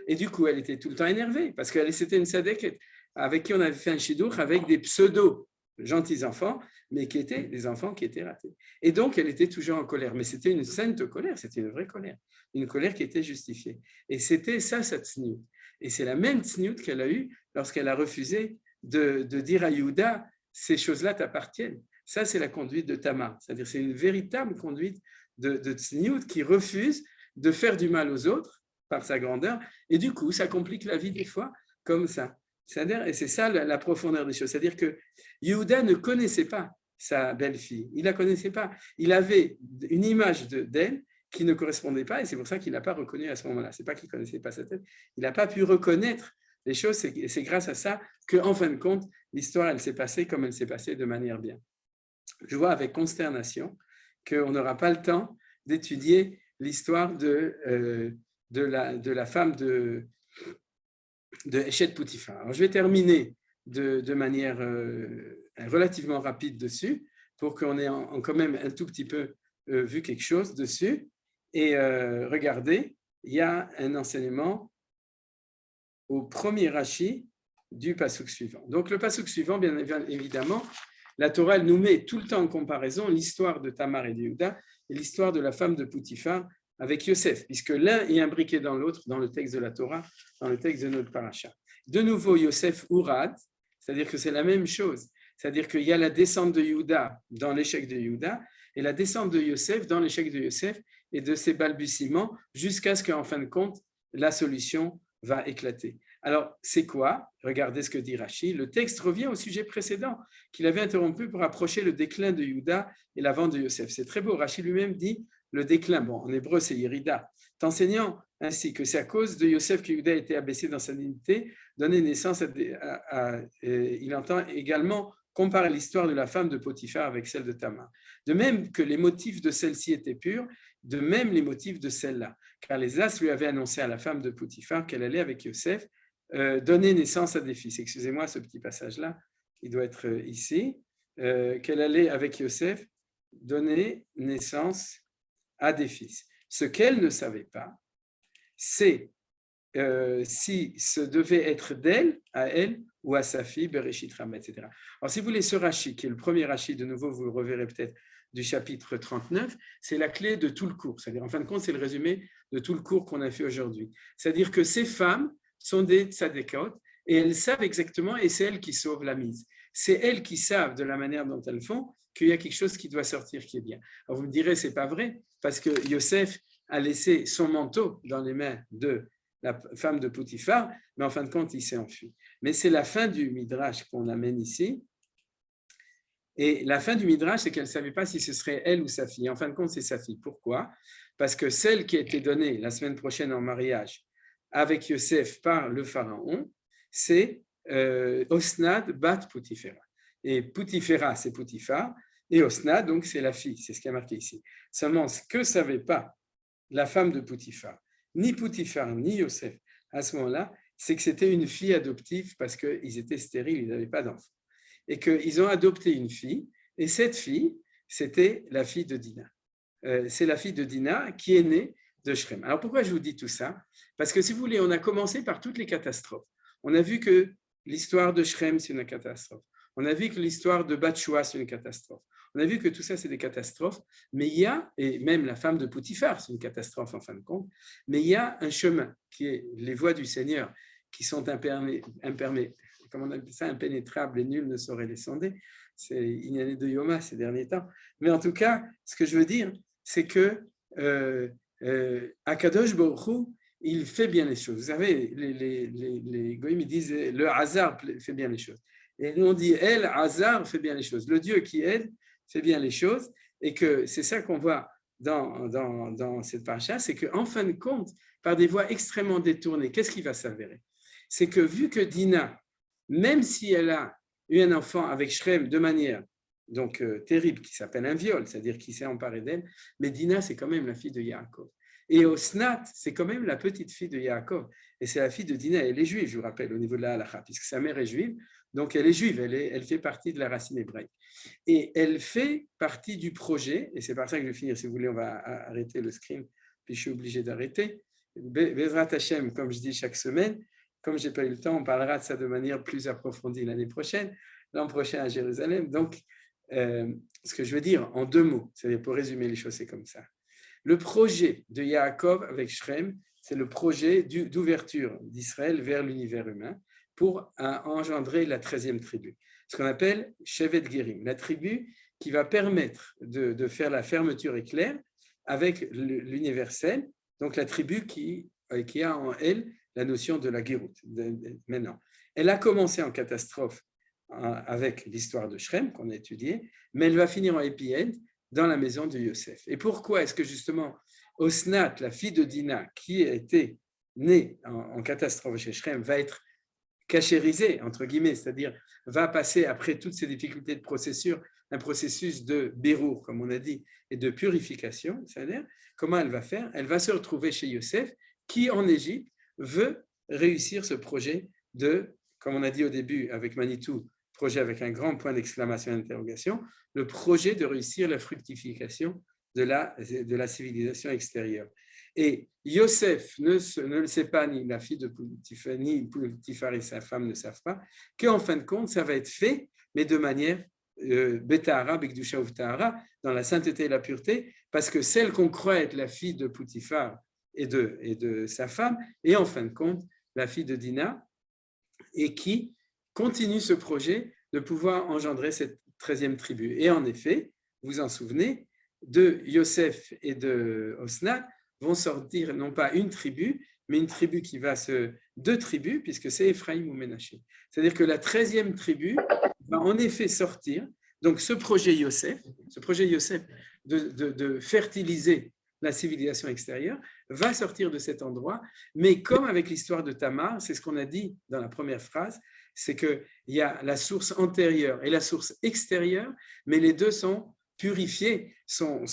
Et du coup, elle était tout le temps énervée parce que c'était une sadek avec qui on avait fait un chidour avec des pseudo gentils enfants, mais qui étaient des enfants qui étaient ratés. Et donc, elle était toujours en colère. Mais c'était une sainte colère, c'était une vraie colère. Une colère qui était justifiée. Et c'était ça, sa tsniout. Et c'est la même tsniout qu'elle a eue lorsqu'elle a refusé de dire à Yehuda, ces choses-là t'appartiennent. Ça, c'est la conduite de Tamar. C'est-à-dire, c'est une véritable conduite de tsniout qui refuse de faire du mal aux autres par sa grandeur. Et du coup, ça complique la vie des fois comme ça. C'est-à-dire, et c'est ça la profondeur des choses. C'est-à-dire que Yehuda ne connaissait pas sa belle-fille. Il ne la connaissait pas. Il avait une image d'elle qui ne correspondait pas et c'est pour ça qu'il n'a pas reconnu à ce moment-là. Ce n'est pas qu'il ne connaissait pas sa tête. Il n'a pas pu reconnaître les choses. C'est grâce à ça qu'en fin de compte, l'histoire, elle s'est passée comme elle s'est passée de manière bien. Je vois avec consternation qu'on n'aura pas le temps d'étudier l'histoire de la femme de Eshet Poutifar. Alors, je vais terminer de manière relativement rapide dessus pour qu'on ait quand même un tout petit peu vu quelque chose dessus. Et regardez, il y a un enseignement au premier Rashi du pasuk suivant. Donc le pasuk suivant, bien évidemment, la Torah elle nous met tout le temps en comparaison l'histoire de Tamar et de Yehuda et l'histoire de la femme de Poutifar avec Yosef, puisque l'un est imbriqué dans l'autre dans le texte de la Torah, dans le texte de notre paracha. De nouveau, Yosef Ourad, c'est-à-dire que c'est la même chose, c'est-à-dire qu'il y a la descente de Yehuda dans l'échec de Yehuda et la descente de Yosef dans l'échec de Yosef et de ses balbutiements jusqu'à ce qu'en fin de compte, la solution va éclater. Alors, c'est quoi? Regardez ce que dit Rashi. Le texte revient au sujet précédent qu'il avait interrompu pour approcher le déclin de Yehuda et la vente de Yosef. C'est très beau. Rashi lui-même dit le déclin. Bon, en hébreu, c'est Yerida. T'enseignant ainsi que c'est à cause de Yosef que Yehuda a été abaissé dans sa dignité, donné naissance il entend également comparer l'histoire de la femme de Potiphar avec celle de Tamar. De même que les motifs de celle-ci étaient purs, de même les motifs de celle-là. Car les As lui avaient annoncé à la femme de Potiphar qu'elle allait avec Yosef donner naissance à des fils. Excusez-moi, ce petit passage-là, il doit être ici. qu'elle allait, avec Yosef, donner naissance à des fils. Ce qu'elle ne savait pas, c'est si ce devait être d'elle, à elle, ou à sa fille, Bereshit Ram, etc. Alors, si vous voulez, ce Rashi, qui est le premier Rashi, de nouveau, vous le reverrez peut-être du chapitre 39, c'est la clé de tout le cours. C'est-à-dire, en fin de compte, c'est le résumé de tout le cours qu'on a fait aujourd'hui. C'est-à-dire que ces femmes sont des tzadékot, et elles savent exactement, et c'est elles qui sauvent la mise. C'est elles qui savent, de la manière dont elles font, qu'il y a quelque chose qui doit sortir qui est bien. Alors, vous me direz, c'est pas vrai, parce que Yosef a laissé son manteau dans les mains de la femme de Poutifar, mais en fin de compte, il s'est enfui. Mais c'est la fin du Midrash qu'on amène ici. Et la fin du Midrash, c'est qu'elle ne savait pas si ce serait elle ou sa fille. En fin de compte, c'est sa fille. Pourquoi? Parce que celle qui a été donnée la semaine prochaine en mariage avec Yosef par le pharaon, c'est Osnad bat Poutifera. Et Poutifera, c'est Poutifar, et Osnad, donc, c'est la fille. C'est ce qui est marqué ici. Seulement, ce que ne savait pas la femme de Poutifar, ni Poutifar, ni Yosef, à ce moment-là, c'est que c'était une fille adoptive parce qu'ils étaient stériles, ils n'avaient pas d'enfants. Et qu'ils ont adopté une fille, et cette fille, c'était la fille de Dina. C'est la fille de Dina qui est née de Shrem. Alors pourquoi je vous dis tout ça? Parce que si vous voulez, on a commencé par toutes les catastrophes. On a vu que l'histoire de Shrem, c'est une catastrophe. On a vu que l'histoire de Batshua, c'est une catastrophe. On a vu que tout ça, c'est des catastrophes, mais il y a, et même la femme de Poutifar, c'est une catastrophe en fin de compte, mais il y a un chemin qui est les voies du Seigneur qui sont comment on appelle ça, impénétrables et nul ne saurait les sonder. C'est Inyané de Yoma ces derniers temps. Mais en tout cas, ce que je veux dire, c'est que Akadosh Baruch Hu, il fait bien les choses. Vous savez, les goïms, ils disent le hasard fait bien les choses. Et nous, on dit El Hazar fait bien les choses. Le Dieu qui aide fait bien les choses. Et que c'est ça qu'on voit dans cette paracha, c'est qu'en fin de compte, par des voies extrêmement détournées, qu'est-ce qui va s'avérer? C'est que vu que Dina, même si elle a eu un enfant avec Shrem de manière donc terrible, qui s'appelle un viol, c'est-à-dire qui s'est emparé d'elle, mais Dina, c'est quand même la fille de Yaakov. Et Osnat, c'est quand même la petite fille de Yaakov. Et c'est la fille de Dina, elle est juive, je vous rappelle, au niveau de la halakha, puisque sa mère est juive, donc elle est juive, elle fait partie de la racine hébraïque. Et elle fait partie du projet, et c'est par ça que je vais finir, si vous voulez, on va arrêter le screen, puis je suis obligé d'arrêter. Bezrat Hashem, comme je dis chaque semaine, comme je n'ai pas eu le temps, on parlera de ça de manière plus approfondie l'année prochaine, l'an prochain à Jérusalem. Donc, ce que je veux dire en deux mots, c'est-à-dire pour résumer les choses, c'est comme ça. Le projet de Yaakov avec Shrem, c'est le projet d'ouverture d'Israël vers l'univers humain pour engendrer la 13e tribu, ce qu'on appelle Shevet Gerim, la tribu qui va permettre de faire la fermeture éclair avec l'universel, donc la tribu qui a en elle la notion de la Gérout. Maintenant, elle a commencé en catastrophe avec l'histoire de Shrem qu'on a étudiée, mais elle va finir en happy end dans la maison de Yosef. Et pourquoi est-ce que justement Osnat, la fille de Dina, qui a été née en catastrophe chez Shrem, va être cachérisée, entre guillemets, c'est-à-dire va passer après toutes ces difficultés de processure, un processus de bérour, comme on a dit, et de purification, c'est-à-dire comment elle va faire? Elle va se retrouver chez Yosef, qui en Égypte veut réussir ce projet de, comme on a dit au début avec Manitou, projet avec un grand point d'exclamation et d'interrogation, le projet de réussir la fructification de la civilisation extérieure. Et Yosef ne le sait pas, ni la fille de Poutifar, ni Poutifar et sa femme ne savent pas, qu'en fin de compte, ça va être fait, mais de manière Betahara, Bekdusha ou Tahara, dans la sainteté et la pureté, parce que celle qu'on croit être la fille de Poutifar et de sa femme, est en fin de compte la fille de Dina, et qui continue ce projet de pouvoir engendrer cette 13e tribu. Et en effet, vous en souvenez, de Yosef et de Osnat vont sortir non pas une tribu, mais une tribu qui va deux tribus, puisque c'est Ephraïm ou Ménaché. C'est-à-dire que la 13e tribu va en effet sortir. Donc ce projet Yosef de fertiliser la civilisation extérieure, va sortir de cet endroit, mais comme avec l'histoire de Tamar, c'est ce qu'on a dit dans la première phrase, c'est qu'il y a la source antérieure et la source extérieure, mais les deux sont purifiés, sont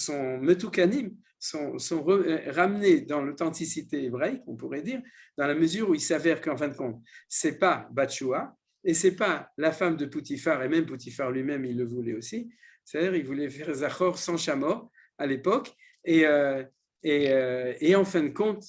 metoukanim, sont ramenés dans l'authenticité hébraïque, on pourrait dire, dans la mesure où il s'avère qu'en fin de compte, ce n'est pas Batshua, et ce n'est pas la femme de Poutifar, et même Poutifar lui-même, il le voulait aussi. C'est-à-dire, il voulait faire Zachor sans Chamor à l'époque. Et en fin de compte,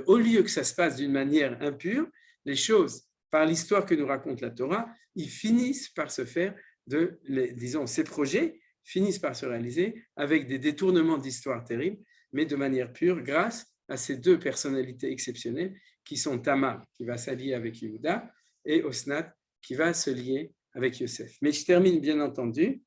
au lieu que ça se passe d'une manière impure, les choses, par l'histoire que nous raconte la Torah, ils finissent par se faire disons, ces projets finissent par se réaliser avec des détournements d'histoire terribles, mais de manière pure, grâce à ces deux personnalités exceptionnelles qui sont Tamar, qui va s'allier avec Yehuda, et Osnat, qui va se lier avec Yosef. Mais je termine bien entendu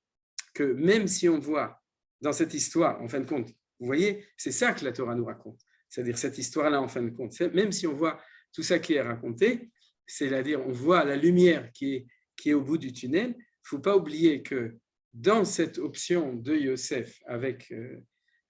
que même si on voit dans cette histoire, en fin de compte, vous voyez, c'est ça que la Torah nous raconte, c'est-à-dire cette histoire-là, en fin de compte, même si on voit tout ça qui est raconté, c'est-à-dire on voit la lumière qui est au bout du tunnel, il ne faut pas oublier que dans cette option de Yosef avec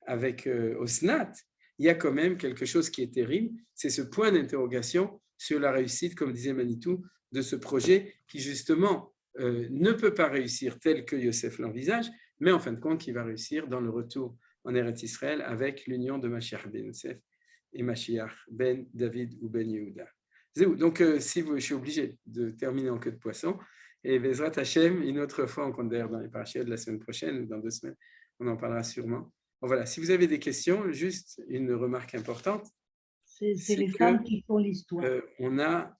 Osnat, il y a quand même quelque chose qui est terrible, c'est ce point d'interrogation sur la réussite, comme disait Manitou, de ce projet qui justement ne peut pas réussir tel que Yosef l'envisage, mais en fin de compte, qui va réussir dans le retour en Eretz Israël avec l'union de Mashiach ben Yosef et Mashiach ben David ou ben Yehuda. Donc, je suis obligé de terminer en queue de poisson, et Bezrat Hashem, une autre fois, on compte d'ailleurs dans les parachutes de la semaine prochaine ou dans 2 semaines, on en parlera sûrement. Bon, voilà, si vous avez des questions, juste une remarque importante. C'est les femmes qui font l'histoire. On a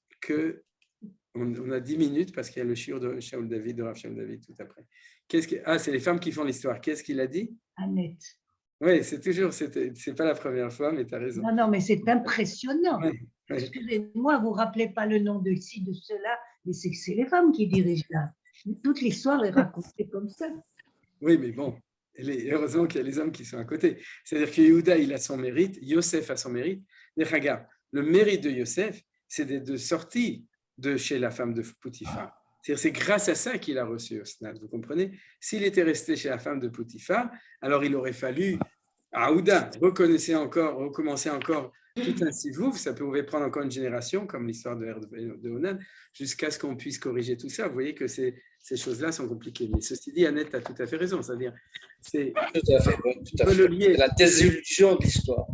10 minutes parce qu'il y a le shiur de Shaul David, de Rav Shaul David tout après. C'est les femmes qui font l'histoire. Qu'est-ce qu'il a dit? Annette. Oui, c'est pas la première fois, mais tu as raison. Non, mais c'est impressionnant. Ouais. Excusez-moi, vous ne rappelez pas le nom de ci, de cela, mais c'est les femmes qui dirigent là. Toute l'histoire est racontée comme ça. Oui, mais bon, heureusement qu'il y a les hommes qui sont à côté. C'est-à-dire que Yehuda, il a son mérite, Yosef a son mérite. Mais regarde, le mérite de Yosef, c'est de sortir de chez la femme de Poutifar. C'est-à-dire c'est grâce à ça qu'il a reçu Osnat, vous comprenez? S'il était resté chez la femme de Poutifar, alors il aurait fallu, Aouda, recommencer encore tout un sivouf, ça pouvait prendre encore une génération, comme l'histoire de Onan, jusqu'à ce qu'on puisse corriger tout ça. Vous voyez que ces choses-là sont compliquées. Mais ceci dit, Annette a tout à fait raison. C'est-à-dire, la désillusion de l'histoire.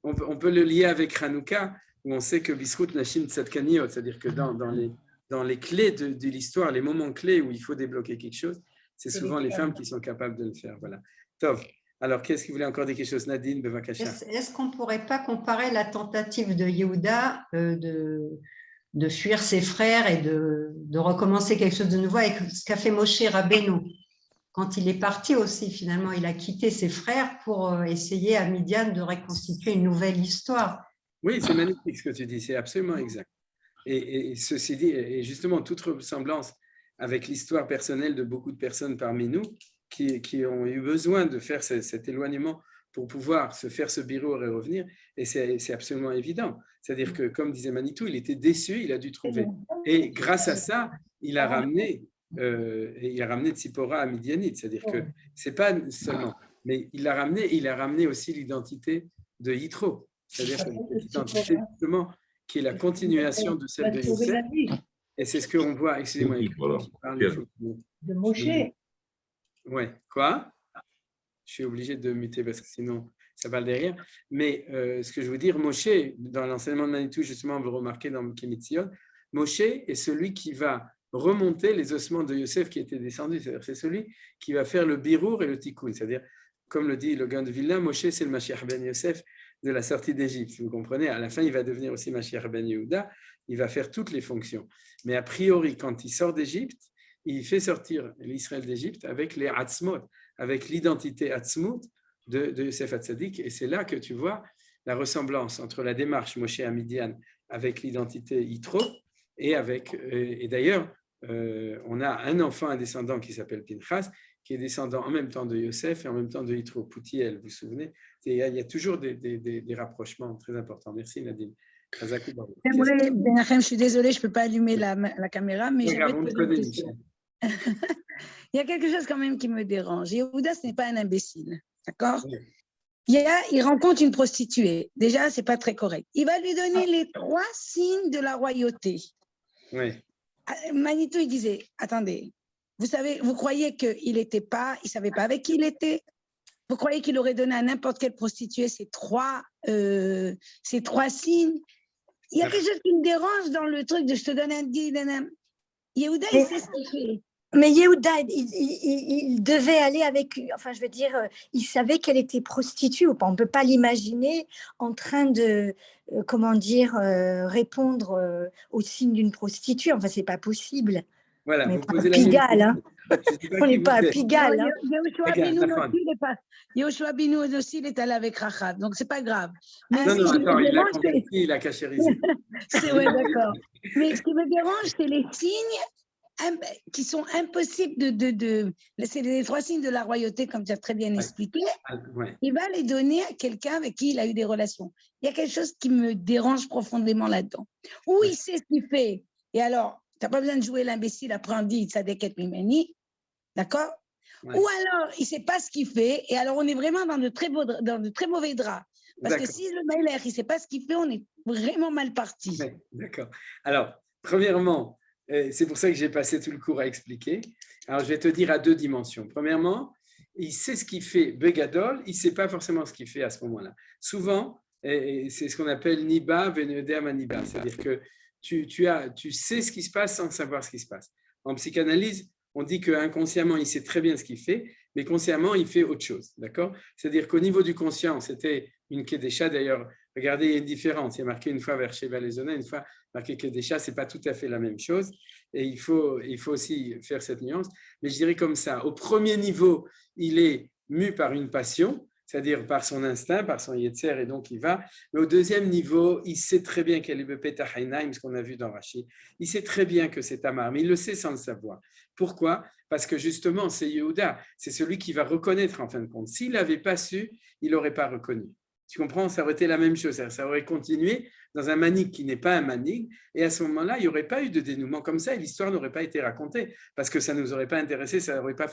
On peut le lier avec Hanouka, où on sait que Bisrout Nashim Tzadkaniot, c'est-à-dire que dans les clés de l'histoire, les moments clés où il faut débloquer quelque chose, c'est souvent les femmes qui sont capables de le faire. Voilà. Tov. Alors, qu'est-ce qu'il voulait encore dire quelque chose, Nadine Bevakasha? Est-ce qu'on ne pourrait pas comparer la tentative de Yehuda de fuir ses frères et de recommencer quelque chose de nouveau avec ce qu'a fait Moshe Rabbeinu? Quand il est parti aussi, finalement, il a quitté ses frères pour essayer à Midian de reconstituer une nouvelle histoire. Oui, c'est magnifique ce que tu dis, c'est absolument exact. Et ceci dit, et justement, toute ressemblance avec l'histoire personnelle de beaucoup de personnes parmi nous qui ont eu besoin de faire cet éloignement pour pouvoir se faire ce birour et revenir, et c'est absolument évident. C'est-à-dire que, comme disait Manitou, il était déçu, il a dû trouver. Et grâce à ça, il a ramené Tzipora à Midianite. C'est-à-dire que ce n'est pas seulement, mais il a ramené aussi l'identité de Yitro. C'est-à-dire l'identité justement qui est la continuation de celle de Yosef. Et c'est ce qu'on voit, excusez-moi, de Moshe. Oui, quoi? Je suis obligé de muter parce que sinon ça parle derrière. Mais ce que je veux dire, Moshe, dans l'enseignement de Manitou, justement, on veut remarquer dans Kemitzion, Moshe est celui qui va remonter les ossements de Yosef qui étaient descendus. C'est-à-dire c'est celui qui va faire le birour et le tikkun. C'est-à-dire, comme le dit le Gaon de Vilna, Moshe, c'est le Mashiach ben Yosef de la sortie d'Égypte. Vous comprenez? À la fin, il va devenir aussi Mashiach ben Yehuda. Il va faire toutes les fonctions. Mais a priori, quand il sort d'Égypte, il fait sortir l'Israël d'Égypte avec les Atzmot, avec l'identité Atzmut de Yosef Hatzadik. Et c'est là que tu vois la ressemblance entre la démarche Moshe à Midian avec l'identité Yitro et d'ailleurs, on a un enfant, un descendant qui s'appelle Pinchas, qui est descendant en même temps de Yosef et en même temps de Yitro, Poutiel, vous vous souvenez? Il y a toujours des rapprochements très importants. Merci Nadine. Je suis désolée, je ne peux pas allumer la caméra, mais j'aimerais te poser une question. Il y a quelque chose quand même qui me dérange. Yehuda, ce n'est pas un imbécile, d'accord? Oui. Il rencontre une prostituée. Déjà, ce n'est pas très correct. Il va lui donner les 3 signes de la royauté. Oui. Manitou, il disait, attendez, vous croyez qu'il ne savait pas avec qui il était? Vous croyez qu'il aurait donné à n'importe quelle prostituée ces 3 signes? Il y a quelque chose qui me dérange dans le truc de je te donne un guide. Yehuda, il sait ce qu'il fait. Mais Yehuda, il devait aller avec, enfin je veux dire, il savait qu'elle était prostituée ou pas. On ne peut pas l'imaginer en train de, comment dire, répondre au signe d'une prostituée. Enfin, c'est pas possible. Voilà, On n'est vous pas à posez la même Pigalle, hein. question. Je sais On qui n'est vous pas à êtes. Pigalle, hein. Yehoshua Regarde, Binu Nachman. aussi, Yehoshua Binu aussi, il est allé avec Rachav, donc c'est pas grave. Mais Non, ce non, qui me attends, il a dérange, converti, il a cachérisé. c'est ouais, d'accord. Mais ce qui me dérange, c'est les signes qui sont impossibles c'est les 3 signes de la royauté, comme tu as très bien expliqué. Ouais. Il va les donner à quelqu'un avec qui il a eu des relations. Il y a quelque chose qui me dérange profondément là-dedans. Ou il sait ce qu'il fait, et alors, tu n'as pas besoin de jouer l'imbécile, après on dit ça déquête mimeni, d'accord? Ouais. Ou alors, il ne sait pas ce qu'il fait, et alors on est vraiment dans de très mauvais draps. Parce que si le Maïler, il ne sait pas ce qu'il fait, on est vraiment mal parti. Ouais, d'accord. Alors, premièrement, c'est pour ça que j'ai passé tout le cours à expliquer. Alors, je vais te dire à 2 dimensions. Premièrement, il sait ce qu'il fait Begadol, il ne sait pas forcément ce qu'il fait à ce moment-là. Souvent, c'est ce qu'on appelle Niba Venedea Maniba, c'est-à-dire que tu sais ce qui se passe sans savoir ce qui se passe. En psychanalyse, on dit qu'inconsciemment, il sait très bien ce qu'il fait, mais consciemment, il fait autre chose. D'accord ? C'est-à-dire qu'au niveau du conscient, c'était une Kedesha. D'ailleurs, regardez, il y a une différence. Il y a marqué une fois vers Sheva Lezona, une fois marqué Kedesha. Ce n'est pas tout à fait la même chose. Et il faut aussi faire cette nuance. Mais je dirais comme ça. Au premier niveau, il est mu par une passion, c'est-à-dire par son instinct, par son yetzer, et donc il va. Mais au deuxième niveau, il sait très bien qu'elle est Bepetah Hainaim, ce qu'on a vu dans Rashi. Il sait très bien que c'est Tamar, mais il le sait sans le savoir. Pourquoi ? Parce que justement, c'est Yehuda, c'est celui qui va reconnaître en fin de compte. S'il n'avait pas su, il n'aurait pas reconnu. Tu comprends ? Ça aurait été la même chose. Ça aurait continué dans un manig qui n'est pas un manig. Et à ce moment-là, il n'y aurait pas eu de dénouement comme ça et l'histoire n'aurait pas été racontée parce que ça ne nous aurait pas intéressé, ça n'aurait pas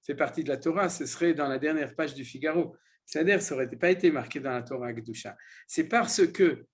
fait partie de la Torah. Ce serait dans la dernière page du Figaro. C'est-à-dire, ça n'aurait pas été marqué dans la Torah Kedusha. C'est parce que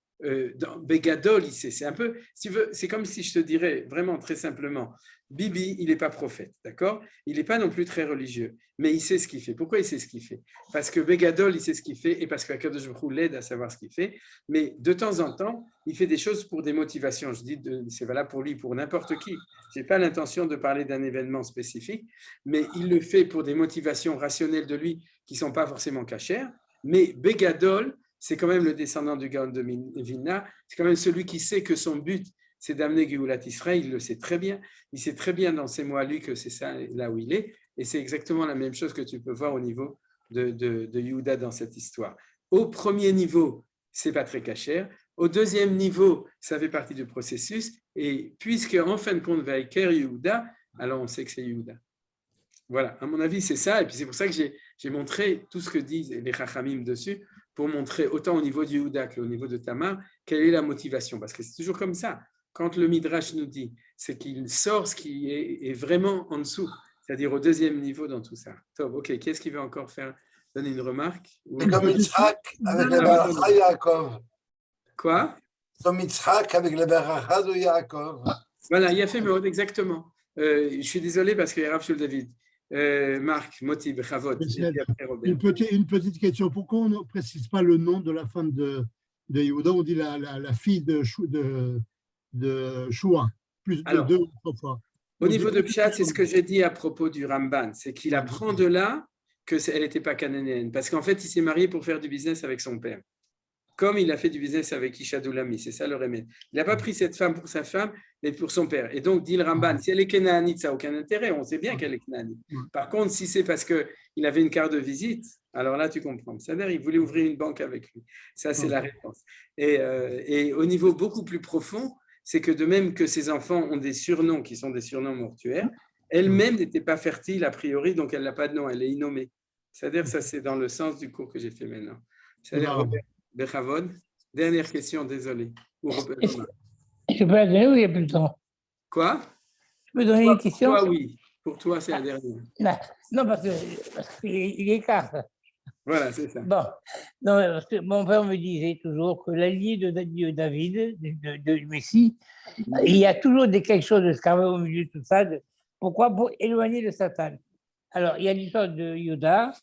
dans Begadol, c'est un peu, si tu veux, c'est comme si je te dirais vraiment très simplement, Bibi, il n'est pas prophète, d'accord ? Il n'est pas non plus très religieux, mais il sait ce qu'il fait. Pourquoi il sait ce qu'il fait ? Parce que Begadol, il sait ce qu'il fait et parce qu'Akadosh Baruch Hu l'aide à savoir ce qu'il fait. Mais de temps en temps, il fait des choses pour des motivations. Je dis, c'est valable pour lui, pour n'importe qui. Je n'ai pas l'intention de parler d'un événement spécifique, mais il le fait pour des motivations rationnelles de lui qui ne sont pas forcément cachères. Mais Begadol, c'est quand même le descendant du Gaon de Vilna, c'est quand même celui qui sait que son but, c'est d'amener Géoulat Israël, il le sait très bien, il sait très bien dans ses mots à lui que c'est ça là où il est, et c'est exactement la même chose que tu peux voir au niveau de Yehuda dans cette histoire. Au premier niveau, c'est pas très cachère, au deuxième niveau, ça fait partie du processus, et puisque en fin de compte, Vaiker Yehuda, alors on sait que c'est Yehuda. Voilà, à mon avis, c'est ça, et puis c'est pour ça que j'ai montré tout ce que disent les Chachamim dessus, pour montrer autant au niveau du Yehuda qu'au niveau de Tamar, quelle est la motivation. Parce que c'est toujours comme ça. Quand le Midrash nous dit, c'est qu'il sort ce qui est vraiment en dessous, c'est-à-dire au deuxième niveau dans tout ça. Top, ok, qui est-ce qui veut encore donner une remarque ? C'est comme Yitzhak avec la Baracha Yaakov. Quoi ? Comme Yitzhak avec la Baracha de Yaakov. Voilà, il a fait Meod, exactement. Je suis désolé parce qu'il y a Rav Shul David. Marc, Moti, Bechavot. Une petite question. Pourquoi on ne précise pas le nom de la femme de Yehuda ? On dit la fille de Shua, plus de Alors, 2 ou 3 fois. Au niveau de Pshat, c'est ce que j'ai dit à propos du Ramban, c'est qu'il apprend de là qu'elle n'était pas cananéenne, parce qu'en fait, il s'est marié pour faire du business avec son père, comme il a fait du business avec Isha Doulami, c'est ça le remède. Il n'a pas pris cette femme pour sa femme, mais pour son père. Et donc, dit le Ramban, si elle est kénaanite, ça n'a aucun intérêt, on sait bien qu'elle est kénaanite. Par contre, si c'est parce qu'il avait une carte de visite, alors là, tu comprends. C'est-à-dire, il voulait ouvrir une banque avec lui. Ça, c'est la réponse. Et au niveau beaucoup plus profond, c'est que de même que ses enfants ont des surnoms qui sont des surnoms mortuaires, elle-même n'était pas fertile a priori, donc elle n'a pas de nom, elle est innommée. C'est-à-dire, ça, c'est dans le sens du cours que j'ai fait maintenant. C'est-à-dire, Robert Bechavod, dernière question, désolé. Je peux la donner ou il n'y a plus de temps? Quoi? Je peux donner une question? Pour toi, oui. Pour toi, c'est la dernière. Non, parce qu'il écarte. Voilà, c'est ça. Bon, non, parce que mon père me disait toujours que l'allié de David, de Messie, il y a toujours quelque chose de scarvé au milieu de tout ça. Pourquoi? Pour éloigner le Satan. Alors, il y a l'histoire de Yoda,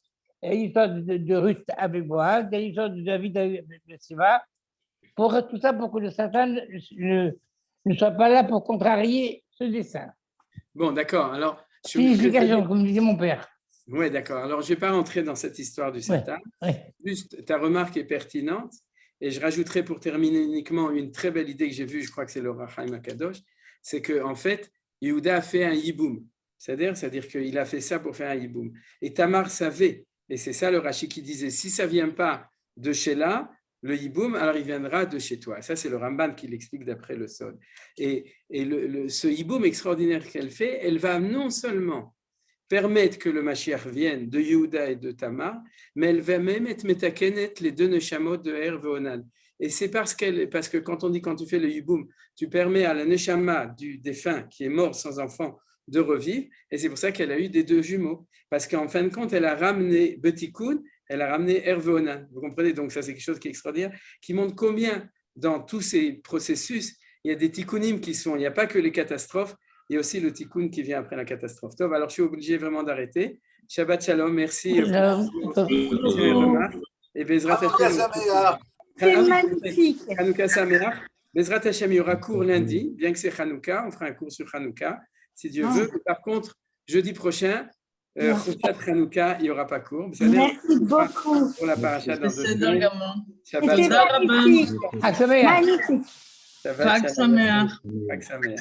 il y a l'histoire de Ruth avec Boaz, il y a l'histoire de David avec Siva. Pour tout ça, pour que le Satan ne soit pas là pour contrarier ce dessein. Bon, d'accord. Alors, C'est une explication, comme disait mon père. Oui, d'accord. Alors, je ne vais pas rentrer dans cette histoire du Satan. Ouais. Juste, ta remarque est pertinente. Et je rajouterai pour terminer uniquement une très belle idée que j'ai vue, je crois que c'est le Rachaim Akadosh, c'est qu'en fait, Yehuda a fait un yiboum. C'est-à-dire qu'il a fait ça pour faire un yiboum. Et Tamar savait, et c'est ça le Rashi qui disait, si ça ne vient pas de chez là, le yiboum, alors il viendra de chez toi. Ça, c'est le Ramban qui l'explique d'après le Sod. Et ce yiboum extraordinaire qu'elle fait, elle va non seulement permettre que le Mashiach vienne de Yehuda et de Tamar, mais elle va même être métakenet les deux neshamot de Er et Onan. Et c'est parce que quand tu fais le yiboum, tu permets à la neshama du défunt qui est mort sans enfant de revivre, et c'est pour ça qu'elle a eu des deux jumeaux, parce qu'en fin de compte, elle a ramené Betikoun, elle a ramené Er et Onan. Vous comprenez? Donc ça, c'est quelque chose qui est extraordinaire, qui montre combien dans tous ces processus, il y a des tikkunim qui sont, il n'y a pas que les catastrophes, il y a aussi le tikkun qui vient après la catastrophe. Tov, alors je suis obligé vraiment d'arrêter. Shabbat shalom, merci. Et Bezrat Hashem. C'est magnifique. Hanouka Sameach. Bezrat Hashem, il y aura cours lundi, bien que c'est Hanouka, on fera un cours sur Hanouka, si Dieu veut. Par contre, jeudi prochain, Chouchat Hanouka, il n'y aura pas cours. Merci beaucoup. Pour la paracha dans 2 semaines. C'était magnifique. Magnifique. Magnifique. Shabbat shalom. Chag Sameach.